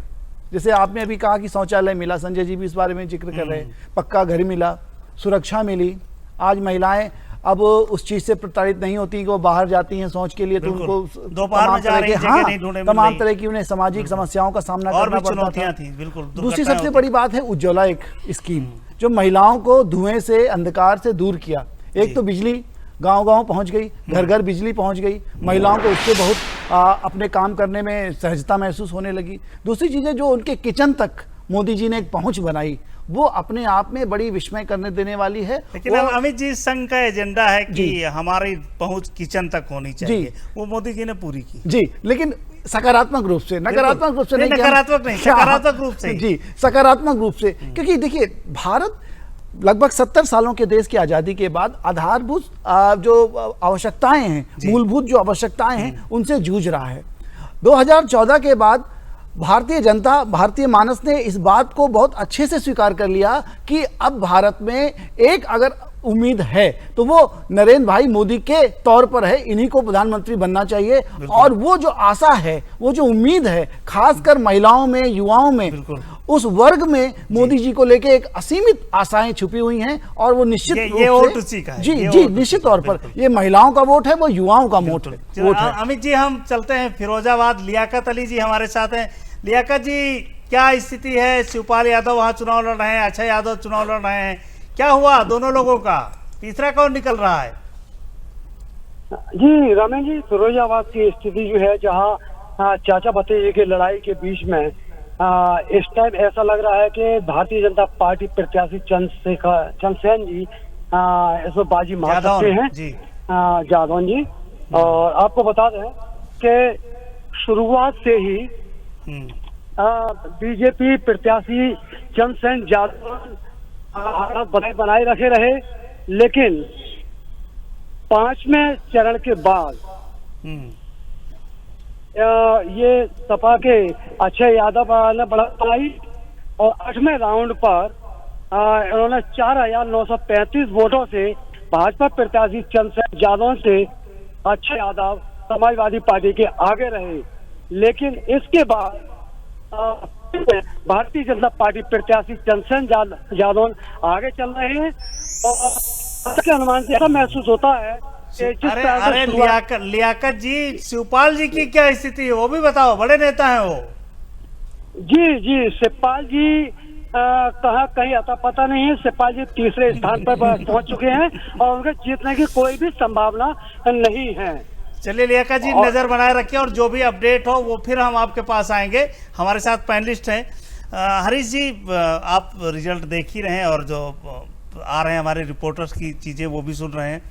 जैसे आपने अभी कहा कि शौचालय मिला, संजय जी भी इस बारे में जिक्र कर रहे हैं, पक्का घर मिला, सुरक्षा मिली। आज महिलाएं अब उस चीज से प्रताड़ित नहीं होती कि वो बाहर जाती हैं शौच के लिए, तो उनको तमाम तरह की उन्हें सामाजिक समस्याओं का सामना करना पड़ता था। दूसरी सबसे बड़ी बात है उज्ज्वला एक स्कीम, जो महिलाओं को धुएं से, अंधकार से दूर किया। एक तो बिजली गांव-गांव पहुंच गई, घर घर बिजली पहुंच गई, महिलाओं को उससे बहुत अपने काम करने में सहजता महसूस होने लगी। दूसरी चीजें जो उनके किचन तक मोदी जी ने एक पहुंच बनाई, वो अपने आप में बड़ी विस्मय करने देने वाली है। लेकिन अमित जी, संघ का एजेंडा है कि हमारी पहुंच किचन तक होनी चाहिए, वो मोदी जी ने पूरी की जी, लेकिन सकारात्मक रूप से, नकारात्मक रूप से नहीं, सकारात्मक रूप से जी, सकारात्मक रूप से। क्योंकि देखिए, भारत लगभग 70 सालों के देश की आजादी के बाद आधारभूत जो आवश्यकताएं हैं, मूलभूत जो आवश्यकताएं हैं, उनसे जूझ रहा है। 2014 के बाद भारतीय मानस ने इस बात को बहुत अच्छे से स्वीकार कर लिया कि अब भारत में एक अगर उम्मीद है तो वो नरेंद्र भाई मोदी के तौर पर है, इन्हीं को प्रधानमंत्री बनना चाहिए। और वो जो आशा है, वो जो उम्मीद है, खासकर महिलाओं में, युवाओं में, उस वर्ग में मोदी जी को लेके एक असीमित आशाएं छुपी हुई हैं। और वो निश्चित निश्चित तौर पर ये महिलाओं का वोट है, वो युवाओं का वोट है। अमित जी, हम चलते हैं फिरोजाबाद। लियाकत अली जी हमारे साथ हैं। लियाकत जी, क्या स्थिति है? शिवपाल यादव वहां चुनाव लड़ रहे हैं, अक्षय यादव चुनाव लड़ रहे हैं, क्या हुआ दोनों लोगों का? तीसरा कौन निकल रहा है? जी रमेश जी, फिरोजाबाद की स्थिति जो है, जहां चाचा भतीजे की लड़ाई के बीच में इस टाइम ऐसा लग रहा है कि भारतीय जनता पार्टी प्रत्याशी चंद्रसेन जी इसमें बाजी मार सकते हैं, जादौन जी। और आपको बता दें कि शुरुआत से ही बीजेपी प्रत्याशी चंद्रसेन जादौन हालात बनाए रखे रहे, लेकिन 5वें चरण के बाद ये सपा के अक्षय यादव ने बढ़त बनाई और 8वें राउंड पर इन्होंने 4,935 वोटों से भाजपा प्रत्याशी चंद्रसेन जादौन से अक्षय यादव समाजवादी पार्टी के आगे रहे। लेकिन इसके बाद भारतीय जनता पार्टी प्रत्याशी चंद्रसेन जादौन आगे चल रहे हैं और के अनुमान से ऐसा महसूस होता है कि अरे लियाकत जी, शिवपाल जी की क्या स्थिति है वो भी बताओ, बड़े नेता हैं वो। जी, शिवपाल जी कहाँ कहीं आता पता नहीं है। शिवपाल जी तीसरे स्थान पर पहुंच चुके हैं और उनके जीतने की कोई भी संभावना नहीं है। चलिए लियाकत जी, नजर बनाए रखिए और जो भी अपडेट हो वो फिर हम आपके पास आएंगे। हमारे साथ पैनलिस्ट हैं हरीश जी, आप रिजल्ट देख ही रहे हैं और जो आ रहे हैं हमारे रिपोर्टर्स की चीजें वो भी सुन रहे हैं।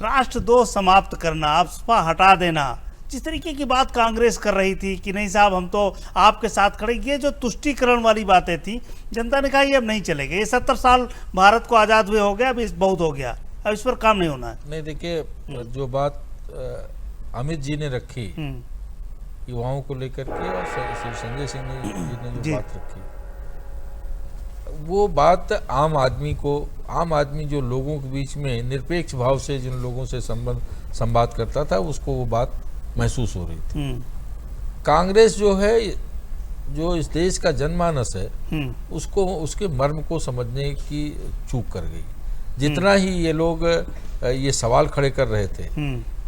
राष्ट्रद्रोह समाप्त करना, आपका हटा देना, जिस तरीके की बात कांग्रेस कर रही थी कि नहीं साहब हम तो आपके साथ खड़े, ये जो तुष्टीकरण वाली बातें थी, जनता ने कहा ये अब नहीं चलेगा, ये 70 साल भारत को आजाद हुए हो गया, अब इस बहुत हो गया, अब इस पर काम नहीं होना है। नहीं, देखिए जो बात अमित जी ने रखी युवाओं को लेकर के और संजय सिंह जी ने जो बात रखी, वो बात आम आदमी जो लोगों के बीच में निरपेक्ष भाव से जिन लोगों से संवाद करता था, उसको वो बात महसूस हो रही थी। कांग्रेस जो है, जो इस देश का जनमानस है, उसको, उसके मर्म को समझने की चूक कर गई। जितना ही ये लोग ये सवाल खड़े कर रहे थे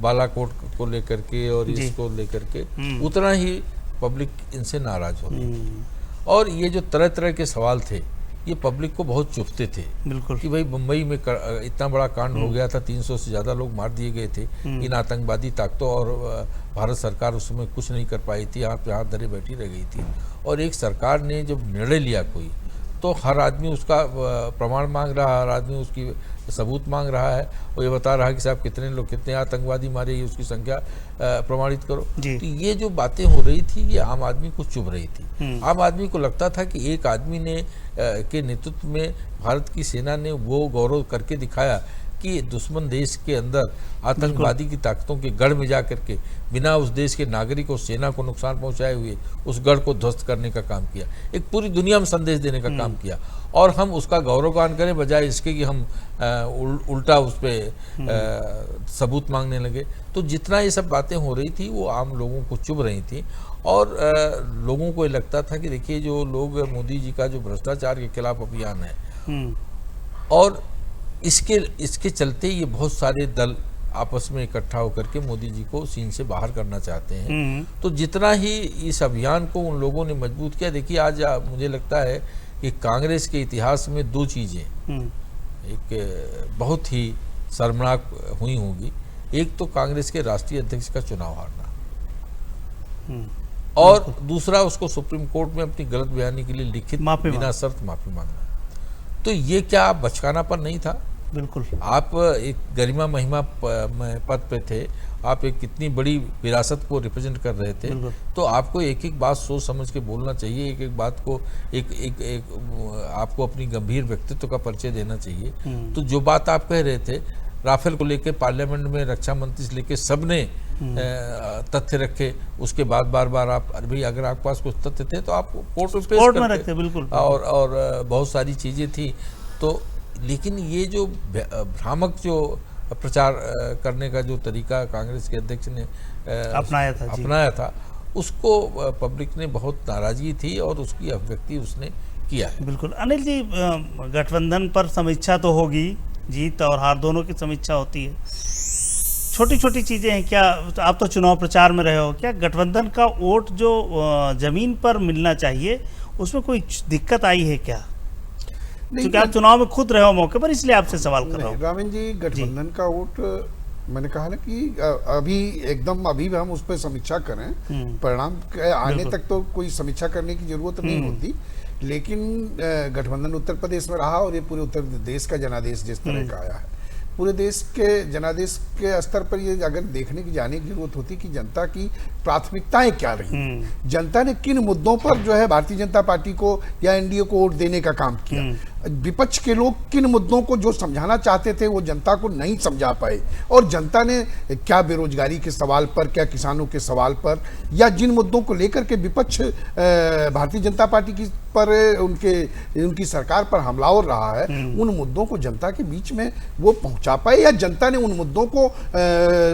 बालाकोट को लेकर के और इसको लेकर के, उतना ही पब्लिक इनसे नाराज हो रही थी। और ये जो तरह तरह के सवाल थे, ये पब्लिक को बहुत चुभते थे। बिल्कुल कि भाई मुंबई में इतना बड़ा कांड हो गया था, 300 से ज़्यादा लोग मार दिए गए थे इन आतंकवादी ताकतों, और भारत सरकार उस समय कुछ नहीं कर पाई थी, हाथ पे हाथ धरे बैठी रह गई थी। और एक सरकार ने जब निर्णय लिया कोई, तो हर आदमी उसका प्रमाण मांग रहा है, हर आदमी उसकी सबूत मांग रहा है, और ये बता रहा है कि साहब कितने लोग, कितने आतंकवादी मारे, उसकी संख्या प्रमाणित करो। तो ये जो बातें हो रही थी, ये आम आदमी को चुभ रही थी। आम आदमी को लगता था कि एक आदमी ने के नेतृत्व में भारत की सेना ने वो गौरव करके दिखाया कि दुश्मन देश के अंदर आतंकवादी की ताकतों के गढ़ में जा करके बिना उस देश के नागरिक और सेना को नुकसान पहुंचाए हुए उस गढ़ को ध्वस्त करने का काम किया, एक पूरी दुनिया में संदेश देने का काम किया। और हम उसका गौरवगान करें बजाय इसके कि हम उल्टा उस पर सबूत मांगने लगे। तो जितना ये सब बातें हो रही थी, वो आम लोगों को चुभ रही थी। और लोगों को ये लगता था कि देखिए, जो लोग मोदी जी का जो भ्रष्टाचार के खिलाफ अभियान है, और इसके चलते ये बहुत सारे दल आपस में इकट्ठा होकर के मोदी जी को सीन से बाहर करना चाहते हैं। तो जितना ही इस अभियान को उन लोगों ने मजबूत किया, देखिए आज मुझे लगता है कि कांग्रेस के इतिहास में दो चीज़ें एक बहुत ही शर्मनाक हुई होंगी। एक तो कांग्रेस के राष्ट्रीय अध्यक्ष का चुनाव हारना, और दूसरा उसको सुप्रीम कोर्ट में अपनी गलत बयानी के लिए लिखित बिना शर्त माफी मांगना। तो ये क्या बचकानापन नहीं था? बिल्कुल। आप एक गरिमा महिमा पद पे थे, आप एक कितनी बड़ी विरासत को रिप्रेजेंट कर रहे थे, तो आपको एक एक बात सोच समझ के बोलना चाहिए, एक एक बात को एक आपको अपनी गंभीर व्यक्तित्व का परिचय देना चाहिए। तो जो बात आप कह रहे थे राफेल को लेके, पार्लियामेंट में रक्षा मंत्री से लेके सबने तथ्य रखे, उसके बाद बार बार आप, अरे भाई अगर आपके पास कुछ तथ्य थे तो आप कोर्ट में रखते। बिल्कुल। और बहुत सारी चीजें थी। तो लेकिन ये जो भ्रामक जो प्रचार करने का जो तरीका कांग्रेस के अध्यक्ष ने अपनाया था, उसको पब्लिक ने बहुत नाराजगी थी और उसकी अभिव्यक्ति उसने किया है। बिल्कुल। अनिल जी, गठबंधन पर समीक्षा तो होगी, जीत और हार दोनों की समीक्षा होती है, छोटी छोटी चीज़ें हैं क्या? आप तो चुनाव प्रचार में रहे हो, क्या गठबंधन का वोट जो जमीन पर मिलना चाहिए उसमें कोई दिक्कत आई है क्या? क्योंकि आप चुनाव में खुद रहे हो मौके पर, इसलिए आपसे सवाल कर रहा हूँ। रामन जी, गठबंधन का वोट, मैंने कहा ना कि अभी हम उस पर समीक्षा करें, परिणाम आने तक तो कोई समीक्षा करने की जरूरत नहीं होती। लेकिन गठबंधन उत्तर प्रदेश में रहा, और ये पूरे उत्तर प्रदेश का जनादेश जिस तरह का आया है, पूरे देश के जनादेश के स्तर पर ये अगर देखने की जाने की जरूरत होती कि जनता की प्राथमिकताएं क्या रही, जनता ने किन मुद्दों पर जो है भारतीय जनता पार्टी को या एनडीए को वोट देने का काम किया, विपक्ष के लोग किन मुद्दों को जो समझाना चाहते थे वो जनता को नहीं समझा पाए, और जनता ने क्या बेरोजगारी के सवाल पर, क्या किसानों के सवाल पर, या जिन मुद्दों को लेकर के विपक्ष भारतीय जनता पार्टी की पर उनकी सरकार पर हमलावर रहा है, उन मुद्दों को जनता के बीच में वो पहुंचा पाए, या जनता ने उन मुद्दों को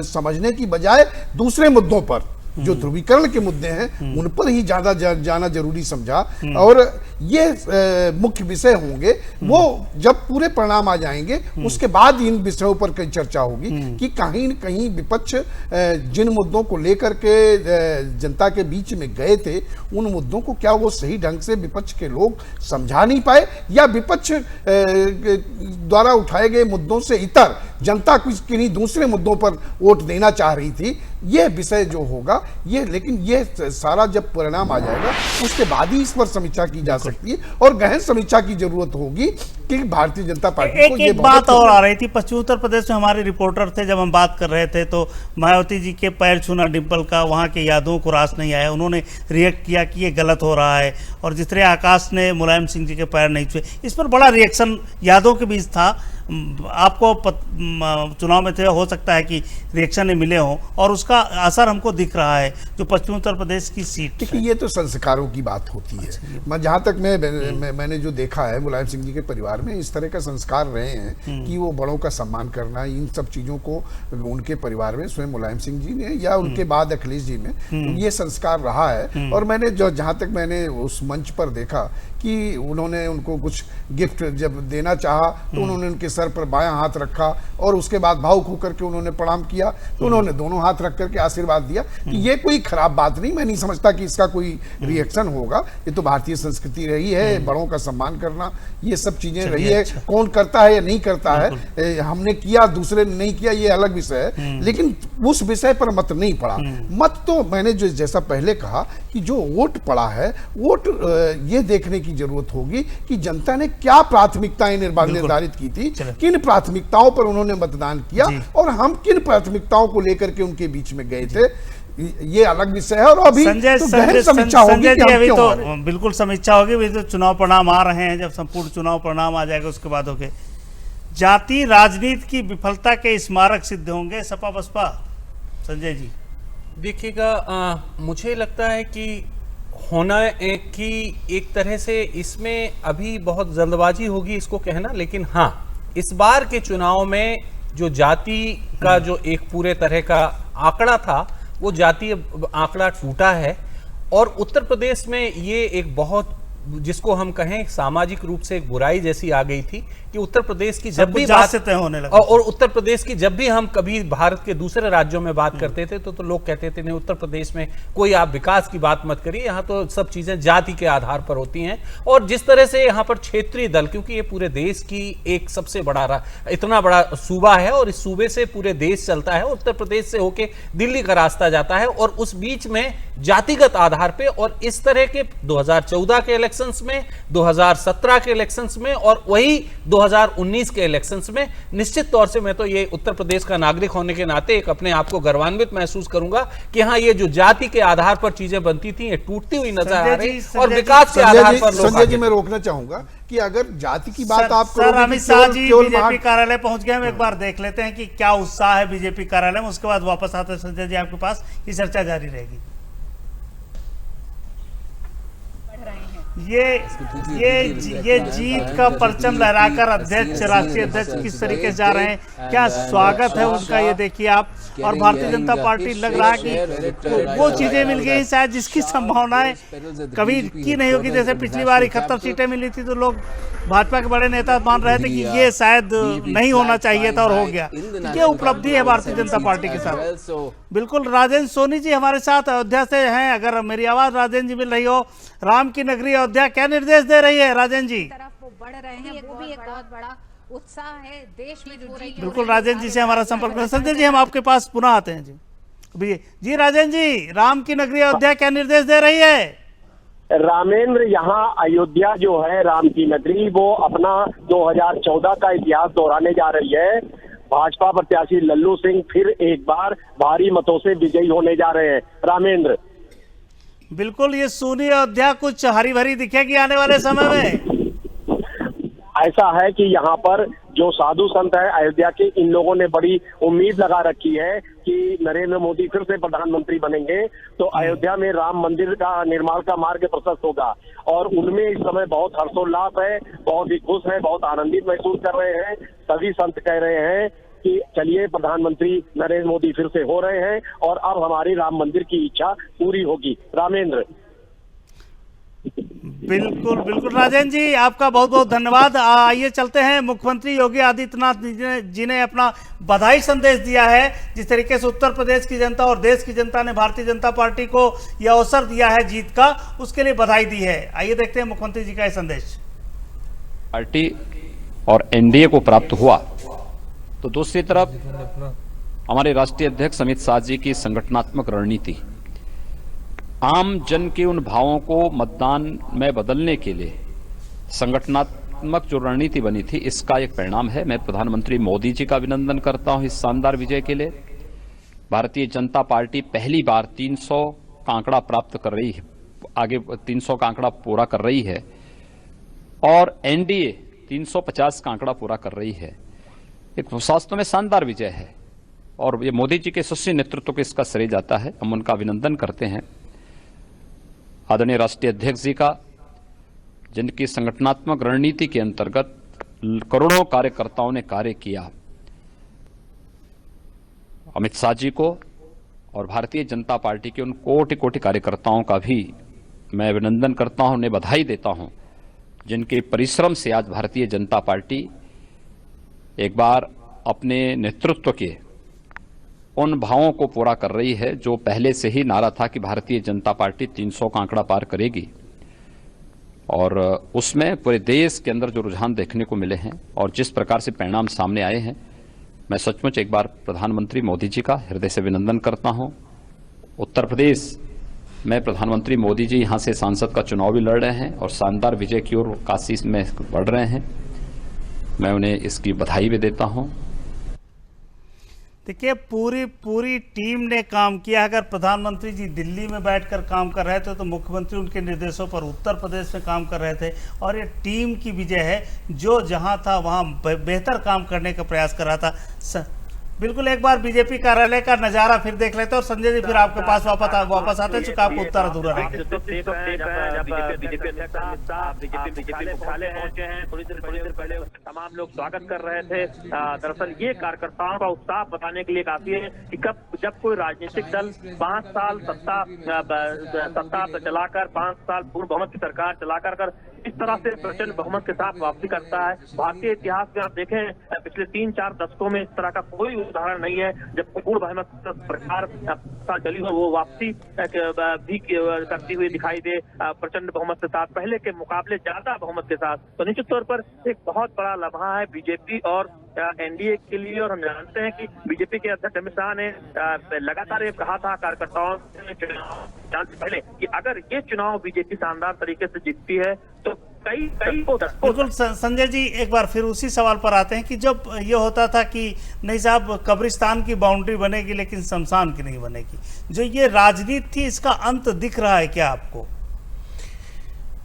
समझने की बजाय दूसरे मुद्दों पर जो ध्रुवीकरण के मुद्दे हैं उन पर ही ज्यादा जाना जरूरी समझा। और ये मुख्य विषय होंगे, वो जब पूरे परिणाम आ जाएंगे उसके बाद इन विषयों पर कई चर्चा होगी कि कहीं न कहीं विपक्ष जिन मुद्दों को लेकर के जनता के बीच में गए थे, उन मुद्दों को क्या वो सही ढंग से विपक्ष के लोग समझा नहीं पाए, या विपक्ष द्वारा उठाए गए मुद्दों से इतर जनता किन्हीं दूसरे मुद्दों पर वोट देना चाह रही थी। ये विषय जो होगा ये, लेकिन ये सारा जब परिणाम आ जाएगा उसके बाद ही इस पर समीक्षा की जा सकती है, और गहन समीक्षा की जरूरत होगी कि भारतीय जनता पार्टी को ये बात और आ रही थी। पश्चिमी उत्तर प्रदेश में हमारे रिपोर्टर थे, जब हम बात कर रहे थे तो मायावती जी के पैर छूना डिम्पल का वहाँ के यादवों को रास नहीं आया, उन्होंने रिएक्ट किया कि ये गलत हो रहा है, और जिस तरह आकाश ने मुलायम सिंह जी के पैर नहीं छुए, इस पर बड़ा रिएक्शन यादवों के बीच था। आपको चुनाव में थे, हो सकता है कि रिएक्शन मिले हों, और उसका उसका असर हमको दिख रहा है जो पश्चिमी उत्तर प्रदेश की सीट देखिए, ये तो संस्कारों की बात होती है। मैं जहाँ तक मैंने जो देखा है मुलायम सिंह जी के परिवार में इस तरह का संस्कार रहे हैं कि वो बड़ों का सम्मान करना, इन सब चीज़ों को उनके परिवार में स्वयं मुलायम सिंह जी ने या उनके बाद अखिलेश जी में ये संस्कार रहा है। और मैंने जहाँ तक मैंने उस मंच पर देखा कि उन्होंने उनको कुछ गिफ्ट जब देना चाहा तो उन्होंने उनके सर पर बायां हाथ रखा और उसके बाद भावुक होकर के उन्होंने प्रणाम किया, तो उन्होंने दोनों हाथ रख करके आशीर्वाद दिया। कि ये कोई खराब बात नहीं, मैं नहीं समझता कि इसका कोई रिएक्शन होगा। ये तो भारतीय संस्कृति रही है, बड़ों का सम्मान करना, ये सब चीजें रही है। कौन करता है या नहीं करता है, हमने किया दूसरे ने नहीं किया, ये अलग विषय है, लेकिन उस विषय पर मत नहीं पड़ा। मत तो मैंने जो जैसा पहले कहा कि जो वोट पड़ा है, वोट ये देखने की जरूरत होगी कि जनता ने क्या प्राथमिकताएं निर्धारित की थी, किन प्राथमिकताओं पर उन्होंने मतदान किया और हम किन प्राथमिकताओं को लेकर के उनके बीच में गए थे, ये अलग विषय है। और अभी समीक्षा होगी, अभी तो बिल्कुल समीक्षा होगी, अभी तो चुनाव परिणाम आ रहे हैं, जब संपूर्ण चुनाव परिणाम आ जाएगा उसके बाद होंगे जाति राजनीति की विफलता के स्मारक सिद्ध होंगे सपा बसपा। संजय जी देखिएगा, मुझे लगता है कि होना एक तरह से इसमें अभी बहुत जल्दबाजी होगी इसको कहना, लेकिन हाँ, इस बार के चुनाव में जो जाति का जो एक पूरे तरह का आंकड़ा था, वो जातीय आंकड़ा टूटा है। और उत्तर प्रदेश में ये एक बहुत, जिसको हम कहें सामाजिक रूप से एक बुराई जैसी आ गई थी कि उत्तर प्रदेश की जब भी बात से तय होने लगा, और उत्तर प्रदेश की जब भी हम कभी भारत के दूसरे राज्यों में बात करते थे तो लोग कहते थे नहीं, उत्तर प्रदेश में कोई आप विकास की बात मत करिए, यहाँ तो सब चीजें जाति के आधार पर होती हैं। और जिस तरह से यहाँ पर क्षेत्रीय दल, क्योंकि ये पूरे देश की एक सबसे बड़ा इतना बड़ा सूबा है और इस सूबे से पूरे देश चलता है, उत्तर प्रदेश से होके दिल्ली का रास्ता जाता है, और उस बीच में जातिगत आधार पे और इस तरह के 2014 के इलेक्शंस में, 2017 के इलेक्शंस में और वही 2019 के इलेक्शंस में निश्चित तौर से मैं तो ये उत्तर प्रदेश का नागरिक होने के नाते एक अपने आप को गर्वान्वित महसूस करूंगा कि हाँ, ये जो जाति के आधार पर चीजें बनती थी, ये टूटती हुई नजर आ रही और विकास के आधार पर। संजय जी, मैं रोकना चाहूंगा कि अगर जाति की बात आप सर अमित शाह जी बीजेपी कार्यालय पहुंच गए, हम एक बार देख लेते हैं कि क्या उत्साह है बीजेपी कार्यालय में, उसके बाद वापस आते हैं संजय जी आपके पास, ये चर्चा जारी रहेगी। ये जीत का परचम लहराकर अध्यक्ष, राष्ट्रीय अध्यक्ष किस तरीके से जा रहे हैं, क्या स्वागत है उनका, ये देखिए आप। और भारतीय जनता पार्टी लग रहा है कि वो चीजें मिल गई शायद जिसकी संभावनाएं कभी की नहीं होगी। जैसे पिछली बार 71 सीटें मिली थी तो लोग भाजपा के बड़े नेता मान रहे थे कि ये शायद नहीं होना चाहिए था और हो गया। ये उपलब्धि है भारतीय जनता पार्टी के साथ। बिल्कुल, राजेंद्र सोनी जी हमारे साथ अयोध्या से हैं, अगर मेरी आवाज राजेंद्र जी मिल रही हो। राम की नगरी अयोध्या क्या निर्देश दे रही है राजेंद्र जी? तरफ वो बढ़ रहे हैं, वो भी एक बहुत बड़ा उत्साह है देश में जो रही है। बिल्कुल, राजेंद्र जी से हमारा संपर्क है। संजय जी, हम आपके पास पुनः आते हैं जी राजेंद्र जी, राम की नगरी अयोध्या क्या निर्देश दे रही है? रामेंद्र, यहाँ अयोध्या जो है राम की नगरी, वो अपना 2014 का इतिहास दोहराने जा रही है। भाजपा प्रत्याशी लल्लू सिंह फिर एक बार भारी मतों से विजयी होने जा रहे हैं। रामेंद्र, बिल्कुल, ये सोनी अयोध्या कुछ हरी भरी दिखेगी आने वाले समय में। ऐसा है कि यहाँ पर जो साधु संत है अयोध्या के, इन लोगों ने बड़ी उम्मीद लगा रखी है कि नरेंद्र मोदी फिर से प्रधानमंत्री बनेंगे तो अयोध्या में राम मंदिर का निर्माण का मार्ग प्रशस्त होगा। और उनमें इस समय बहुत हर्षोल्लास है, बहुत ही खुश है, बहुत आनंदित महसूस कर रहे हैं। सभी संत कह रहे हैं कि चलिए, प्रधानमंत्री नरेंद्र मोदी फिर से हो रहे हैं और अब हमारी राम मंदिर की इच्छा पूरी होगी। रामेंद्र, बिल्कुल बिल्कुल राजेंद्र जी, आपका बहुत बहुत धन्यवाद। आइए चलते हैं, मुख्यमंत्री योगी आदित्यनाथ जी ने अपना बधाई संदेश दिया है। जिस तरीके से उत्तर प्रदेश की जनता और देश की जनता ने भारतीय जनता पार्टी को यह अवसर दिया है जीत का, उसके लिए बधाई दी है। आइए देखते हैं मुख्यमंत्री जी का यह संदेश। पार्टी और एनडीए को प्राप्त हुआ तो दूसरी तरफ हमारे राष्ट्रीय अध्यक्ष अमित शाह जी की संगठनात्मक रणनीति, आम जन के उन भावों को मतदान में बदलने के लिए संगठनात्मक जो रणनीति बनी थी, इसका एक परिणाम है। मैं प्रधानमंत्री मोदी जी का अभिनंदन करता हूं इस शानदार विजय के लिए। भारतीय जनता पार्टी पहली बार 300 का आंकड़ा प्राप्त कर रही है, आगे 300 का आंकड़ा पूरा कर रही है और एनडीए 350 का आंकड़ा पूरा कर रही है। एक वास्तव में शानदार विजय है और ये मोदी जी के यशस्वी नेतृत्व को इसका श्रेय जाता है। हम उनका अभिनंदन करते हैं, आदरणीय राष्ट्रीय अध्यक्ष जी का, जिनकी संगठनात्मक रणनीति के अंतर्गत करोड़ों कार्यकर्ताओं ने कार्य किया। अमित शाह जी को और भारतीय जनता पार्टी के उन कोटि कोटि कार्यकर्ताओं का भी मैं अभिनंदन करता हूं, उन्हें बधाई देता हूं, जिनके परिश्रम से आज भारतीय जनता पार्टी एक बार अपने नेतृत्व के उन भावों को पूरा कर रही है जो पहले से ही नारा था कि भारतीय जनता पार्टी 300 का आंकड़ा पार करेगी। और उसमें पूरे देश के अंदर जो रुझान देखने को मिले हैं और जिस प्रकार से परिणाम सामने आए हैं, मैं सचमुच एक बार प्रधानमंत्री मोदी जी का हृदय से अभिनंदन करता हूं। उत्तर प्रदेश में प्रधानमंत्री मोदी जी यहां से सांसद का चुनाव भी लड़ रहे हैं और शानदार विजय की ओर काशी में बढ़ रहे हैं। मैं उन्हें इसकी बधाई भी देता हूं। देखिए, पूरी टीम ने काम किया। अगर प्रधानमंत्री जी दिल्ली में बैठकर काम कर रहे थे तो मुख्यमंत्री उनके निर्देशों पर उत्तर प्रदेश में काम कर रहे थे, और ये टीम की विजय है जो जहां था वहां बेहतर काम करने का प्रयास कर रहा था। बिल्कुल, एक बार बीजेपी कार्यालय का नजारा फिर देख लेते हैं और संजय जी फिर आपके पास वापस आते हैं, चूंकि आपको उत्तर अधूरा रहेगा। थोड़ी देर पहले तमाम लोग स्वागत कर रहे थे। दरअसल ये कार्यकर्ताओं का उत्साह बताने के लिए काफी है कि जब कोई राजनीतिक दल 5 साल सत्ता चलाकर 5 साल पूर्ण बहुमत की सरकार चलाकर इस तरह से प्रचंड बहुमत के साथ वापसी करता है। भारतीय इतिहास में आप देखें, पिछले 3-4 दशकों में इस तरह का कोई उदाहरण नहीं है जब पूर्ण बहुमत सरकार चली हो वो वापसी भी करती हुई दिखाई दे प्रचंड बहुमत के साथ, पहले के मुकाबले ज्यादा बहुमत के साथ। तो निश्चित तौर पर एक बहुत बड़ा लम्हा है बीजेपी और एनडीए के लिए। और हम जानते हैं कि बीजेपी के अध्यक्ष अमित शाह ने लगातार ये कहा था कार्यकर्ताओं से पहले कि अगर ये चुनाव बीजेपी शानदार तरीके से जीतती है तो कई बिल्कुल। संजय जी, एक बार फिर उसी सवाल पर आते हैं कि जब ये होता था कि नहीं साहब कब्रिस्तान की बाउंड्री बनेगी लेकिन शमशान की नहीं बनेगी, जो ये राजनीति थी इसका अंत दिख रहा है क्या आपको?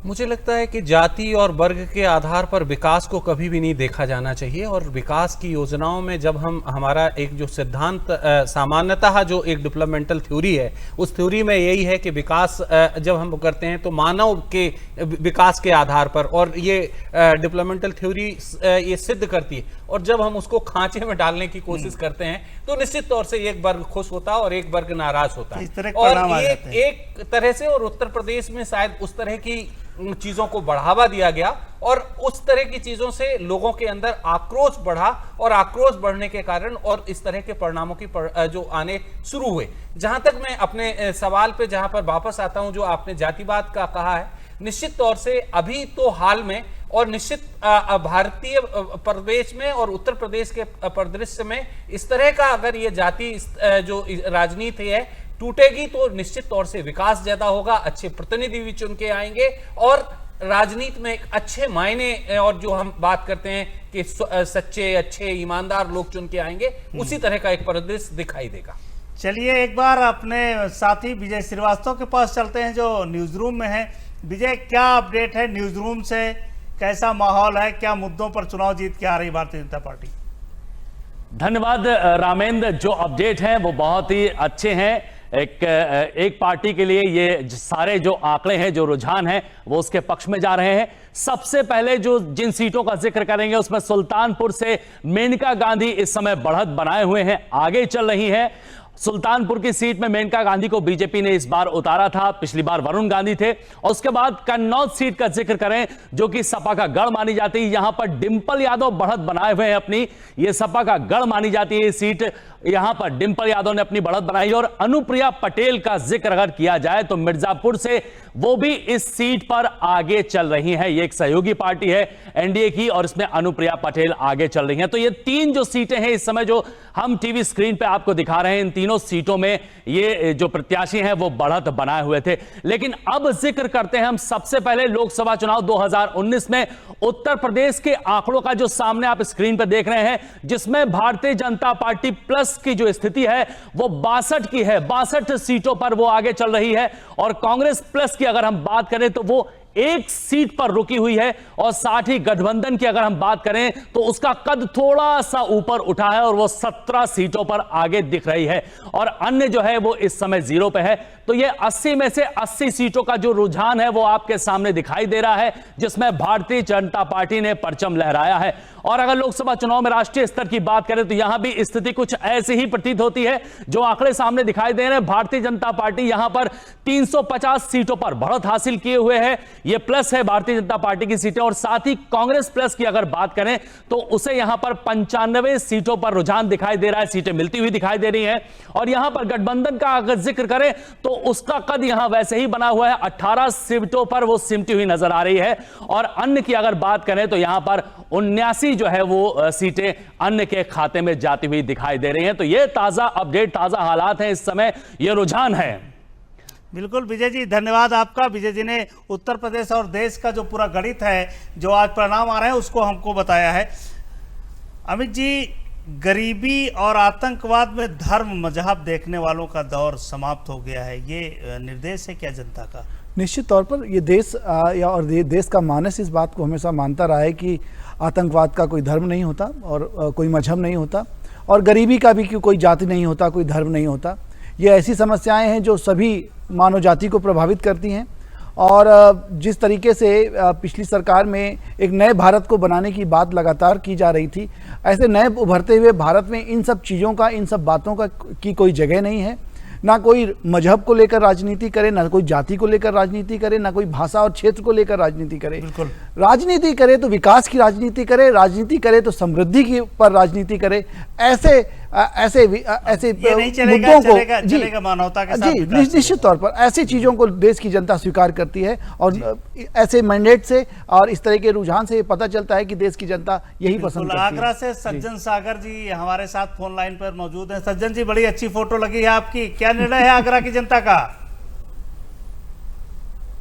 मुझे लगता है कि जाति और वर्ग के आधार पर विकास को कभी भी नहीं देखा जाना चाहिए। और विकास की योजनाओं में जब हमारा एक जो सिद्धांत सामान्यतः जो एक डेवलपमेंटल थ्योरी है, उस थ्योरी में यही है कि विकास जब हम करते हैं तो मानव के विकास के आधार पर, और ये डेवलपमेंटल थ्योरी ये सिद्ध करती है। और जब हम उसको खांचे में डालने की कोशिश करते हैं तो निश्चित तौर से एक वर्ग खुश होता है और एक वर्ग नाराज होता है। और ये एक तरह से, और उत्तर प्रदेश में शायद उस तरह की चीजों को बढ़ावा दिया गया और उस तरह की चीजों से लोगों के अंदर आक्रोश बढ़ा, और आक्रोश बढ़ने के कारण और इस तरह के परिणामों की जो आने शुरू हुए। जहां तक मैं अपने सवाल पे जहां पर वापस आता हूं, जो आपने जातिवाद का कहा है, निश्चित तौर से अभी तो हाल में और निश्चित भारतीय प्रदेश में और उत्तर प्रदेश के परिदृश्य में इस तरह का अगर ये जाति जो राजनीति है टूटेगी तो निश्चित तौर से विकास ज्यादा होगा, अच्छे प्रतिनिधि भी चुन के आएंगे और राजनीति में एक अच्छे मायने, और जो हम बात करते हैं कि सच्चे अच्छे ईमानदार लोग चुन के आएंगे, उसी तरह का एक परिदृश्य दिखाई देगा। चलिए एक बार अपने साथी विजय श्रीवास्तव के पास चलते हैं जो न्यूज रूम में है। विजय, क्या अपडेट है न्यूज रूम से? कैसा माहौल है? क्या मुद्दों पर चुनाव जीत के आ रही भारतीय जनता पार्टी? धन्यवाद रामेंद्र। जो अपडेट हैं वो बहुत ही अच्छे हैं। एक पार्टी के लिए ये सारे जो आंकड़े हैं, जो रुझान हैं, वो उसके पक्ष में जा रहे हैं। सबसे पहले जो जिन सीटों का जिक्र करेंगे उसमें सुल्तानपुर से मेनका गांधी इस समय बढ़त बनाए हुए हैं, आगे चल रही हैं। सुल्तानपुर की सीट में मेनका गांधी को बीजेपी ने इस बार उतारा था, पिछली बार वरुण गांधी थे। और उसके बाद कन्नौज सीट का जिक्र करें जो कि सपा का गढ़ मानी जाती है, यहां पर डिंपल यादव बढ़त बनाए हुए हैं अपनी, ये सपा का गढ़ मानी जाती है सीट, यहां पर डिंपल यादव ने अपनी बढ़त बनाई। और अनुप्रिया पटेल का जिक्र अगर किया जाए तो मिर्जापुर से वो भी इस सीट पर आगे चल रही हैं। ये एक सहयोगी पार्टी है एनडीए की और इसमें अनुप्रिया पटेल आगे चल रही हैं। तो ये 3 जो सीटें हैं इस समय जो हम टीवी स्क्रीन पे आपको दिखा रहे हैं, इन तीनों सीटों में ये जो प्रत्याशी हैं वो बढ़त बनाए हुए थे। लेकिन अब जिक्र करते हैं हम सबसे पहले लोकसभा चुनाव 2019 में उत्तर प्रदेश के आंकड़ों का, जो सामने आप स्क्रीन पर देख रहे हैं, जिसमें भारतीय जनता पार्टी प्लस की जो स्थिति है वो 62 की है। 62 सीटों पर वो आगे चल रही है। और कांग्रेस प्लस की अगर हम बात करें तो वो एक सीट पर रुकी हुई है और साथ ही गठबंधन की अगर हम बात करें तो उसका कद थोड़ा सा ऊपर उठा है और वो 17 सीटों पर आगे दिख रही है और अन्य जो है वो इस समय 0 पे है। तो ये 80 में से 80 सीटों का जो रुझान है वो आपके सामने दिखाई दे रहा है, जिसमें भारतीय जनता पार्टी ने परचम लहराया है। और अगर लोकसभा चुनाव में राष्ट्रीय स्तर की बात करें तो यहां भी स्थिति कुछ ऐसी ही प्रतीत होती है। जो आंकड़े सामने दिखाई दे रहे हैं, भारतीय जनता पार्टी यहां पर 350 सीटों पर बढ़त हासिल किए हुए है। यह प्लस है भारतीय जनता पार्टी की सीटें, और साथ ही कांग्रेस प्लस की अगर बात करें तो उसे यहां पर 95 सीटों पर रुझान दिखाई दे रहा है, सीटें मिलती हुई दिखाई दे रही हैं। और यहां पर गठबंधन का अगर जिक्र करें तो उसका कद यहां वैसे ही बना हुआ है, 18 सीटों पर वो सिमटी हुई नजर आ रही है। और अन्य की अगर बात करें तो यहां पर 79 जो है वो सीटें अन्य के खाते में जाती हुई दिखाई दे रही हैं। तो ये ताजा अपडेट, ताजा हालात हैं इस समय, ये रुझान है। बिल्कुल विजय जी, धन्यवाद आपका। विजय जी ने उत्तर प्रदेश और देश का जो पूरा गणित है, जो आज परिणाम आ रहे हैं, उसको हमको बताया है। अमित जी, गरीबी और आतंकवाद में धर्म मजहब देखने वालों का दौर समाप्त हो गया है, ये निर्देश है क्या जनता का? निश्चित तौर पर ये देश और देश का मानस इस बात को हमेशा मानता रहा है कि आतंकवाद का कोई धर्म नहीं होता और कोई मजहब नहीं होता, और गरीबी का भी कोई जाति नहीं होता, कोई धर्म नहीं होता। ये ऐसी समस्याएं हैं जो सभी मानव जाति को प्रभावित करती हैं। और जिस तरीके से पिछली सरकार में एक नए भारत को बनाने की बात लगातार की जा रही थी, ऐसे नए उभरते हुए भारत में इन सब चीज़ों का, इन सब बातों का की कोई जगह नहीं है। ना कोई मजहब को लेकर राजनीति करे, ना कोई जाति को लेकर राजनीति करे, ना कोई भाषा और क्षेत्र को लेकर राजनीति करे। राजनीति करे तो विकास की राजनीति करे, राजनीति करे तो समृद्धि की पर राजनीति करे। ऐसे मुद्दों को चलेगा मानवता के साथ, जी निश्चित तौर पर ऐसी चीज़ों को देश की जनता स्वीकार करती है। और ऐसे मैंडेट से और इस तरह के रुझान से पता चलता है कि देश की जनता यही पसंद करती है। आगरा से सज्जन सागर जी हमारे साथ फोन लाइन पर मौजूद हैं। सज्जन जी, बड़ी अच्छी फोटो लगी है आपकी, क्या निर्णय है आगरा की जनता का?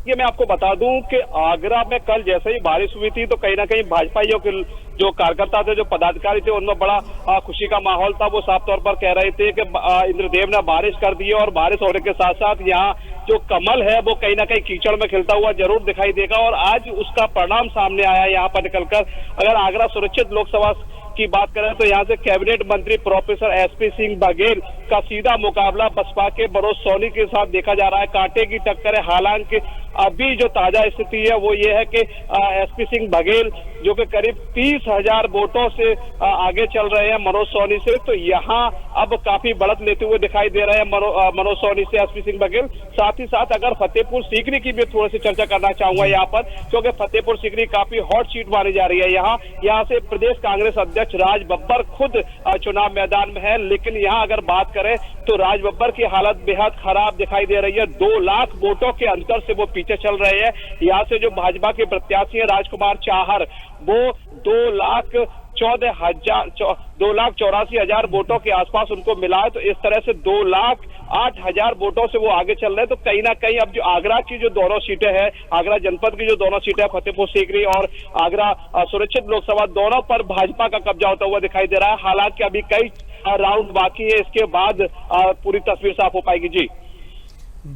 ये मैं आपको बता दूं कि आगरा में कल जैसे ही बारिश हुई थी तो कहीं ना कहीं भाजपाइयों के जो कार्यकर्ता थे, जो पदाधिकारी थे, उनमें बड़ा खुशी का माहौल था। वो साफ तौर पर कह रहे थे कि इंद्रदेव ने बारिश कर दी है, और बारिश होने के साथ साथ यहाँ जो कमल है वो कहीं ना कहीं कीचड़ में खिलता हुआ जरूर दिखाई देगा। और आज उसका परिणाम सामने आया यहाँ पर निकलकर। अगर आगरा सुरक्षित लोकसभा की बात करें तो यहाँ से कैबिनेट मंत्री प्रोफेसर एसपी सिंह बघेल का सीधा मुकाबला बसपा के मनोज सोनी के साथ देखा जा रहा है। कांटे की टक्कर है। हालांकि अभी जो ताजा स्थिति है वो ये है कि एसपी सिंह बघेल जो कि करीब 30,000 वोटों से आगे चल रहे हैं मनोज सोनी से। तो यहाँ अब काफी बढ़त लेते हुए दिखाई दे रहे हैं मनोज सोनी से एसपी सिंह बघेल। साथ ही साथ अगर फतेहपुर सीकरी की भी थोड़ी सी चर्चा करना चाहूंगा यहाँ पर, क्योंकि फतेहपुर सीकरी काफी हॉट सीट मानी जा रही है। यहाँ से प्रदेश कांग्रेस अध्यक्ष राज बब्बर खुद चुनाव मैदान में है। लेकिन यहाँ अगर बात करें तो राज बब्बर की हालत बेहद खराब दिखाई दे रही है। 2 लाख वोटों के अंतर से वो पीछे चल रहे हैं। यहाँ से जो भाजपा के प्रत्याशी हैं राजकुमार चाहर, वो 2,84,000 वोटों के आसपास उनको मिला है। तो इस तरह से 2,08,000 वोटों से वो आगे चल रहे हैं। तो कहीं ना कहीं अब जो आगरा की जो दोनों सीटें हैं, आगरा जनपद की जो दोनों सीटें, फतेहपुर सीकरी और आगरा सुरक्षित लोकसभा, दोनों पर भाजपा का कब्जा होता हुआ दिखाई दे रहा है। हालांकि अभी कई राउंड बाकी है, इसके बाद पूरी तस्वीर साफ हो पाएगी। जी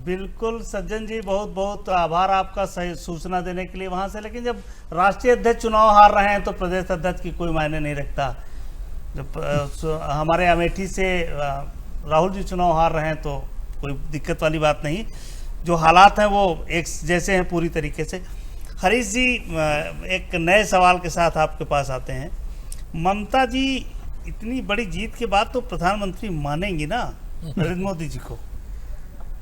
बिल्कुल सज्जन जी, बहुत बहुत आभार आपका सही सूचना देने के लिए वहां से। लेकिन जब राष्ट्रीय अध्यक्ष चुनाव हार रहे हैं तो प्रदेश अध्यक्ष की कोई मायने नहीं रखता। जब हमारे अमेठी से राहुल जी चुनाव हार रहे हैं तो कोई दिक्कत वाली बात नहीं। जो हालात हैं वो एक जैसे हैं पूरी तरीके से। हरीश जी, एक नए सवाल के साथ आपके पास आते हैं। ममता जी इतनी बड़ी जीत के बाद तो प्रधानमंत्री मानेंगी ना नरेंद्र मोदी जी को?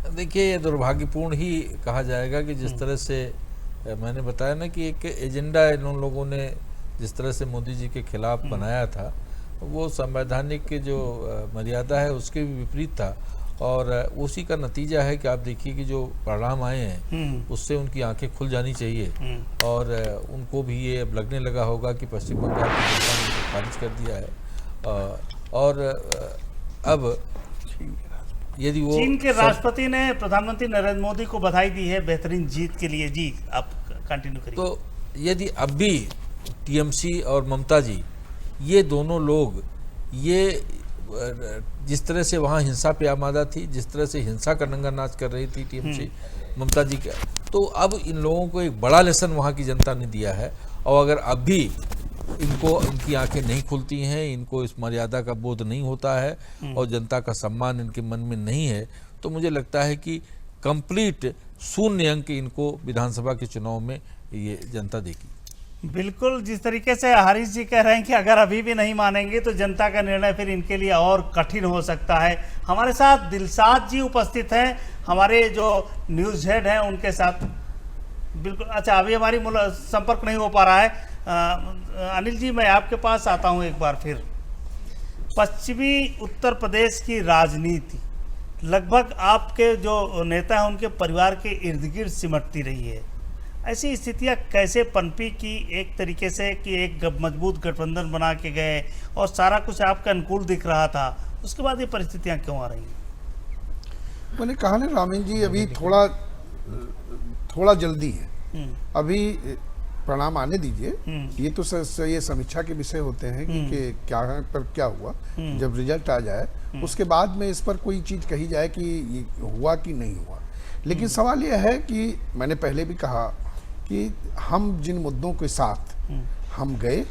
देखिए, ये दुर्भाग्यपूर्ण ही कहा जाएगा कि जिस तरह से मैंने बताया ना कि एक एजेंडा इन लोगों ने जिस तरह से मोदी जी के खिलाफ बनाया था, वो संवैधानिक जो मर्यादा है उसके भी विपरीत था। और उसी का नतीजा है कि आप देखिए कि जो परिणाम आए हैं उससे उनकी आंखें खुल जानी चाहिए। और उनको भी ये अब लगने लगा होगा कि पश्चिम बंगाल की जनता ने खारिज कर दिया है। और अब यदि वो चीन के राष्ट्रपति ने प्रधानमंत्री नरेंद्र मोदी को बधाई दी है बेहतरीन जीत के लिए। जी आप कंटिन्यू करिए। तो यदि अब भी टीएमसी और ममता जी, ये दोनों लोग, ये जिस तरह से वहाँ हिंसा पे आमादा थी, जिस तरह से हिंसा का नंगा नाच कर रही थी टीएमसी, ममता जी का। तो अब इन लोगों को एक बड़ा लेसन वहाँ की जनता ने दिया है, और अगर अब भी इनकी आंखें नहीं खुलती हैं, इनको इस मर्यादा का बोध नहीं होता है और जनता का सम्मान इनके मन में नहीं है, तो मुझे लगता है कि कंप्लीट शून्य अंक इनको विधानसभा के चुनाव में ये जनता देगी। बिल्कुल, जिस तरीके से हरीश जी कह रहे हैं कि अगर अभी भी नहीं मानेंगे तो जनता का निर्णय फिर इनके लिए और कठिन हो सकता है। हमारे साथ दिलशाद जी उपस्थित हैं, हमारे जो न्यूज़ हेड हैं उनके साथ। बिल्कुल, अच्छा, अभी हमारी संपर्क नहीं हो पा रहा है। अनिल जी, मैं आपके पास आता हूं एक बार फिर। पश्चिमी उत्तर प्रदेश की राजनीति लगभग आपके जो नेता हैं उनके परिवार के इर्द गिर्द सिमटती रही है। ऐसी स्थितियां कैसे पनपी कि एक तरीके से कि एक मजबूत गठबंधन बना के गए और सारा कुछ आपके अनुकूल दिख रहा था, उसके बाद ये परिस्थितियां क्यों आ रही हैं? मैंने कहा ना रामीन जी, अभी थोड़ा जल्दी है, अभी परिणाम आने दीजिए। ये तो ये समीक्षा के विषय होते हैं कि क्या पर क्या हुआ। जब रिजल्ट आ जाए उसके बाद में इस पर कोई चीज कही जाए कि ये हुआ कि नहीं हुआ। लेकिन सवाल यह है कि मैंने पहले भी कहा कि हम जिन मुद्दों के साथ हम गए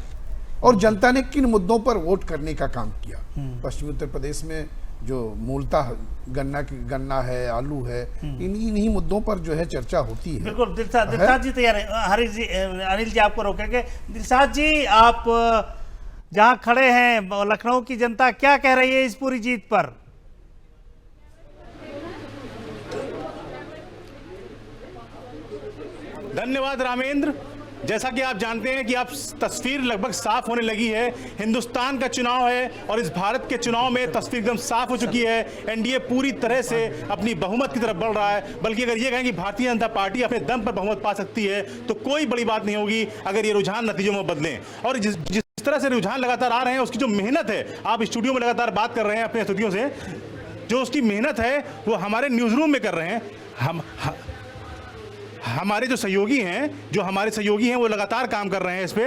और जनता ने किन मुद्दों पर वोट करने का काम किया। पश्चिमी उत्तर प्रदेश में जो मूलतः गन्ना है, आलू है, इन्हीं मुद्दों पर जो है चर्चा होती है। बिल्कुल, दिलशाद जी तैयार है। हरीश जी, अनिल जी आपको रोकेंगे। दिलशाद जी, आप जहां खड़े हैं, लखनऊ की जनता क्या कह रही है इस पूरी जीत पर? धन्यवाद रामेंद्र। जैसा कि आप जानते हैं कि आप तस्वीर लगभग साफ होने लगी है। हिंदुस्तान का चुनाव है और इस भारत के चुनाव में तस्वीर एकदम साफ हो चुकी है। एनडीए पूरी तरह से अपनी बहुमत की तरफ बढ़ रहा है। बल्कि अगर ये कहें कि भारतीय जनता पार्टी अपने दम पर बहुमत पा सकती है तो कोई बड़ी बात नहीं होगी अगर ये रुझान नतीजों में बदलें। और जिस तरह से रुझान लगातार आ रहे हैं, उसकी जो मेहनत है, आप स्टूडियो में लगातार बात कर रहे हैं अपने स्टूडियो से, जो उसकी मेहनत है वो हमारे न्यूज़ रूम में कर रहे हैं। हमारे जो सहयोगी हैं वो लगातार काम कर रहे हैं इस पे,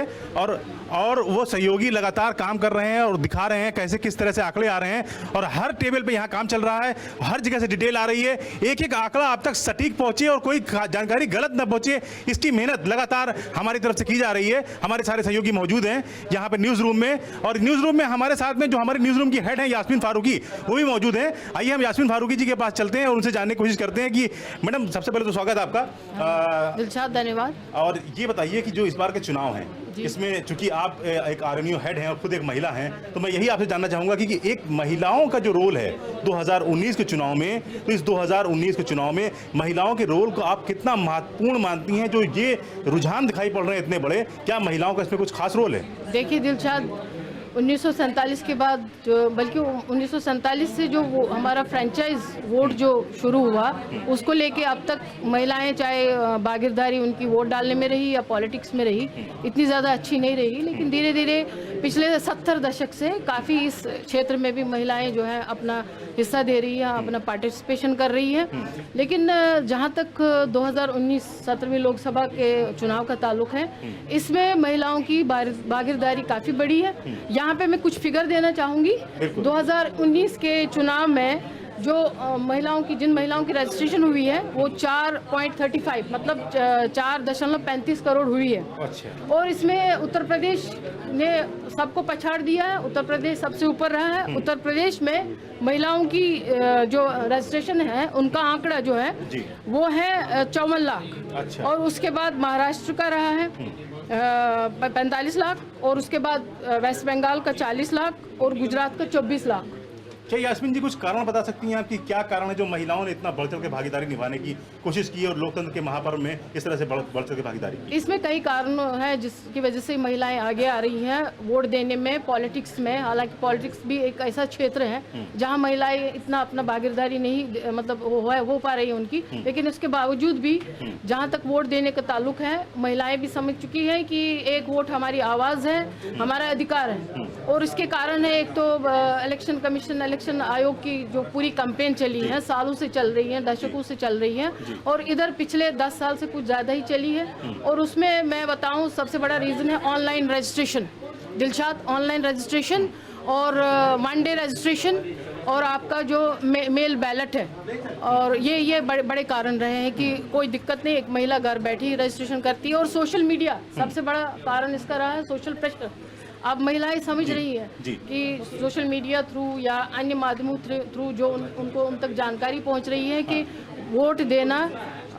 और वो सहयोगी लगातार काम कर रहे हैं और दिखा रहे हैं कैसे किस तरह से आंकड़े आ रहे हैं। और हर टेबल पे यहाँ काम चल रहा है, हर जगह से डिटेल आ रही है, एक एक आंकड़ा आप तक सटीक पहुंचे और कोई जानकारी गलत न पहुंचे, इसकी मेहनत लगातार हमारी तरफ से की जा रही है। हमारे सारे सहयोगी मौजूद हैं यहाँ पे न्यूज़ रूम में, और न्यूज़ रूम में हमारे साथ में जो हमारे न्यूज़ रूम की हेड है यास्मीन फारूकी, वो भी मौजूद हैं। आइए हम यास्मीन फारूकी जी के पास चलते हैं और उनसे जानने की कोशिश करते हैं कि मैडम, सबसे पहले तो स्वागत है आपका। दिलशाद, धन्यवाद। और ये बताइए कि जो इस बार के चुनाव हैं, इसमें चूंकि आप एक आरएनयू हेड हैं और खुद एक महिला हैं, तो मैं यही आपसे जानना चाहूंगा कि एक महिलाओं का जो रोल है 2019 के चुनाव में, तो इस 2019 के चुनाव में महिलाओं के रोल को आप कितना महत्वपूर्ण मानती हैं? जो ये रुझान दिखाई पड़ रहे हैं इतने बड़े, क्या महिलाओं का इसमें कुछ खास रोल है? देखिए दिलशाद, 1947 के बाद जो, बल्कि 1947 से जो वो हमारा फ्रेंचाइज वोट जो शुरू हुआ, उसको लेके अब तक महिलाएं चाहे भागीदारी उनकी वोट डालने में रही या पॉलिटिक्स में रही, इतनी ज़्यादा अच्छी नहीं रही। लेकिन धीरे धीरे पिछले 70 दशक से काफ़ी इस क्षेत्र में भी महिलाएं जो है अपना हिस्सा दे रही है, अपना पार्टिसिपेशन कर रही है। लेकिन जहाँ तक 2019 17वीं लोकसभा के चुनाव का ताल्लुक है, इसमें महिलाओं की भागीदारी काफ़ी बड़ी है। यहाँ पे मैं कुछ फिगर देना चाहूँगी। 2019 के चुनाव में जो जिन महिलाओं की रजिस्ट्रेशन हुई है वो 4.35 मतलब 4.35 करोड़ हुई है। अच्छा। और इसमें उत्तर प्रदेश ने सबको पछाड़ दिया है, उत्तर प्रदेश सबसे ऊपर रहा है। उत्तर प्रदेश में महिलाओं की जो रजिस्ट्रेशन है उनका आंकड़ा जो है वो है 54 लाख। अच्छा। और उसके बाद महाराष्ट्र का रहा है 45 लाख, और उसके बाद वेस्ट बंगाल का 40 लाख और गुजरात का 24 लाख। क्या यास्मीन जी कुछ कारण बता सकती हैं आप कि क्या कारण है जो महिलाओं ने इतना बढ़ चढ़ के भागीदारी निभाने की कोशिश की और लोकतंत्र के महापर्व में इस तरह से बढ़ चढ़ के भागीदारी की? इसमें कई कारण हैं जिसकी वजह से महिलाएं आगे आ रही हैं वोट देने में, पॉलिटिक्स में। हालांकि पॉलिटिक्स भी एक ऐसा क्षेत्र है जहां महिलाएं इतना अपना भागीदारी नहीं मतलब हो पा रही है उनकी, लेकिन उसके बावजूद भी जहाँ तक वोट देने का ताल्लुक है, महिलाएं भी समझ चुकी है कि एक वोट हमारी आवाज़ है, हमारा अधिकार है। और इसके कारण है एक तो इलेक्शन कमीशन, इलेक्शन आयोग की जो पूरी कैंपेन चली है, सालों से चल रही है, दशकों से चल रही है, और इधर पिछले 10 साल से कुछ ज़्यादा ही चली है। और उसमें मैं बताऊं सबसे बड़ा रीज़न है online registration. Dilshad, online registration और वन डे रजिस्ट्रेशन और आपका जो मेल बैलेट है, और ये बड़े कारण रहे हैं कि कोई दिक्कत नहीं, एक महिला घर बैठी रजिस्ट्रेशन करती है। और सोशल मीडिया सबसे बड़ा कारण इसका रहा है, सोशल प्रेशर। अब महिलाएं समझ रही है कि सोशल मीडिया थ्रू या अन्य माध्यमों थ्रू जो उनको उन तक जानकारी पहुंच रही है कि वोट देना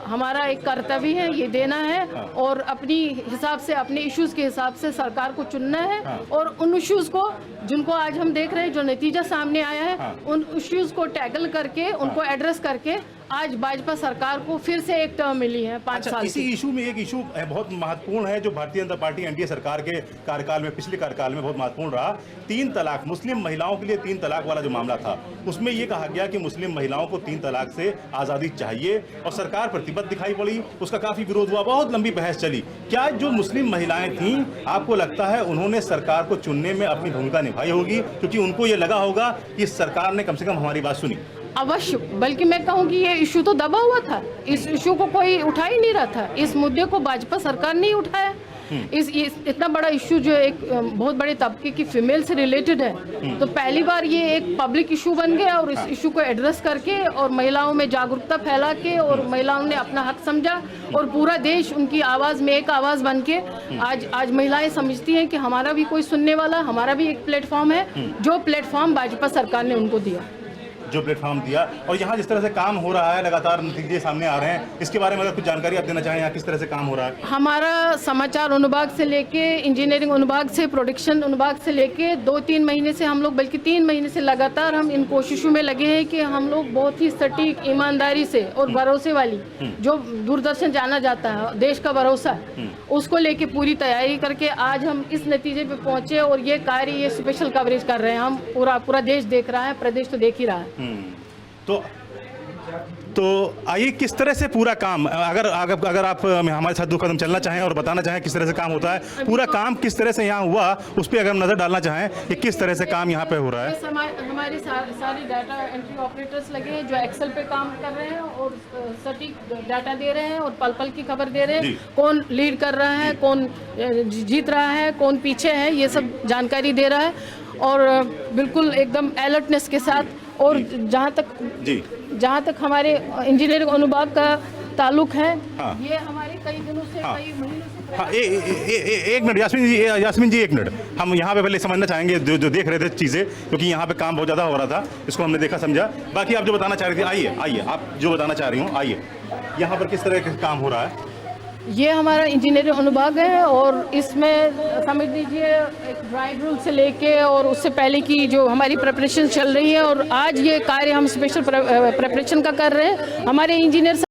हमारा एक कर्तव्य है, ये देना है और अपनी हिसाब से, अपने इश्यूज के हिसाब से सरकार को चुनना है। और उन इश्यूज को जिनको आज हम देख रहे हैं, जो नतीजा सामने आया है, उन इश्यूज को टैकल करके, उनको एड्रेस करके आज भाजपा सरकार को फिर से एक टर्म मिली है 5 साल। इसी इशू में एक इशू बहुत महत्वपूर्ण है जो भारतीय जनता पार्टी एनडीए सरकार के कार्यकाल में, पिछले कार्यकाल में बहुत महत्वपूर्ण रहा। 3 तलाक, मुस्लिम महिलाओं के लिए 3 तलाक वाला जो मामला था, उसमें यह कहा गया कि मुस्लिम महिलाओं को 3 तलाक से आज़ादी चाहिए और सरकार प्रतिबद्ध दिखाई पड़ी। उसका काफी विरोध हुआ, बहुत लंबी बहस चली। क्या जो मुस्लिम महिलाएं थीं, आपको लगता है उन्होंने सरकार को चुनने में अपनी भूमिका निभाई होगी, क्योंकि उनको ये लगा होगा कि सरकार ने कम से कम हमारी बात सुनी? अवश्य, बल्कि मैं कहूँ कि ये इशू तो दबा हुआ था, इस इशू को कोई उठा ही नहीं रहा था। इस मुद्दे को भाजपा सरकार ने उठाया। इतना बड़ा इशू जो एक बहुत बड़े तबके की फीमेल से रिलेटेड है, तो पहली बार ये एक पब्लिक इशू बन गया और इस इशू को एड्रेस करके और महिलाओं में जागरूकता फैला के और महिलाओं ने अपना हक समझा और पूरा देश उनकी आवाज़ में एक आवाज़ बन के आज महिलाएं समझती हैं कि हमारा भी कोई सुनने वाला, हमारा भी एक प्लेटफॉर्म है, जो प्लेटफॉर्म भाजपा सरकार ने उनको दिया, जो प्लेटफॉर्म दिया। और यहाँ जिस तरह से काम हो रहा है, लगातार नतीजे सामने आ रहे हैं, इसके बारे में अगर कुछ जानकारी आप देना चाहें, यहाँ किस तरह से काम हो रहा है? हमारा समाचार अनुभाग से लेके इंजीनियरिंग अनुभाग से, प्रोडक्शन अनुभाग से लेके 2-3 महीने से हम लोग, बल्कि 3 महीने से लगातार हम इन कोशिशों में लगे हैं कि हम लोग बहुत ही सटीक, ईमानदारी से और भरोसे वाली, जो दूरदर्शन जाना जाता है, देश का भरोसा, उसको लेके पूरी तैयारी करके आज हम इस नतीजे पे पहुंचे और ये कार्य, ये स्पेशल कवरेज कर रहे हैं हम। पूरा देश देख रहा है, प्रदेश तो देख ही रहा है। तो आइए किस तरह से पूरा काम, अगर आप हमारे साथ 2 कदम चलना चाहें और बताना चाहें किस तरह से काम होता है, पूरा काम किस तरह से यहाँ हुआ, उस पर अगर नजर डालना चाहें कि किस तरह से काम यहाँ पे हो रहा है। हमारे सारे डाटा एंट्री ऑपरेटर्स लगे हैं जो एक्सेल पे काम कर रहे हैं और सटीक डाटा दे रहे हैं और पल पल की खबर दे रहे हैं, कौन लीड कर रहा है, कौन जीत रहा है, कौन पीछे है, ये सब जानकारी दे रहा है और बिल्कुल एकदम अलर्टनेस के साथ। और जहाँ तक हमारे इंजीनियरिंग अनुभाग का ताल्लुक है, ये हमारे कई दिनों से, कई महीनों से। एक मिनट यास्मीन जी, एक मिनट, हम यहाँ पे पहले समझना चाहेंगे जो देख रहे थे चीज़ें, क्योंकि यहाँ पे काम बहुत ज़्यादा हो रहा था, इसको हमने देखा समझा। बाकी आप जो बताना चाह रही थी, आइए आप जो बताना चाह रही हूँ, आइए यहाँ पर किस तरह का काम हो रहा है। ये हमारा इंजीनियरिंग अनुभाग है और इसमें समझ लीजिए एक ड्राइंग रूम से लेके और उससे पहले की जो हमारी प्रिपरेशन चल रही है और आज ये कार्य हम स्पेशल प्रिपरेशन का कर रहे हैं। हमारे इंजीनियर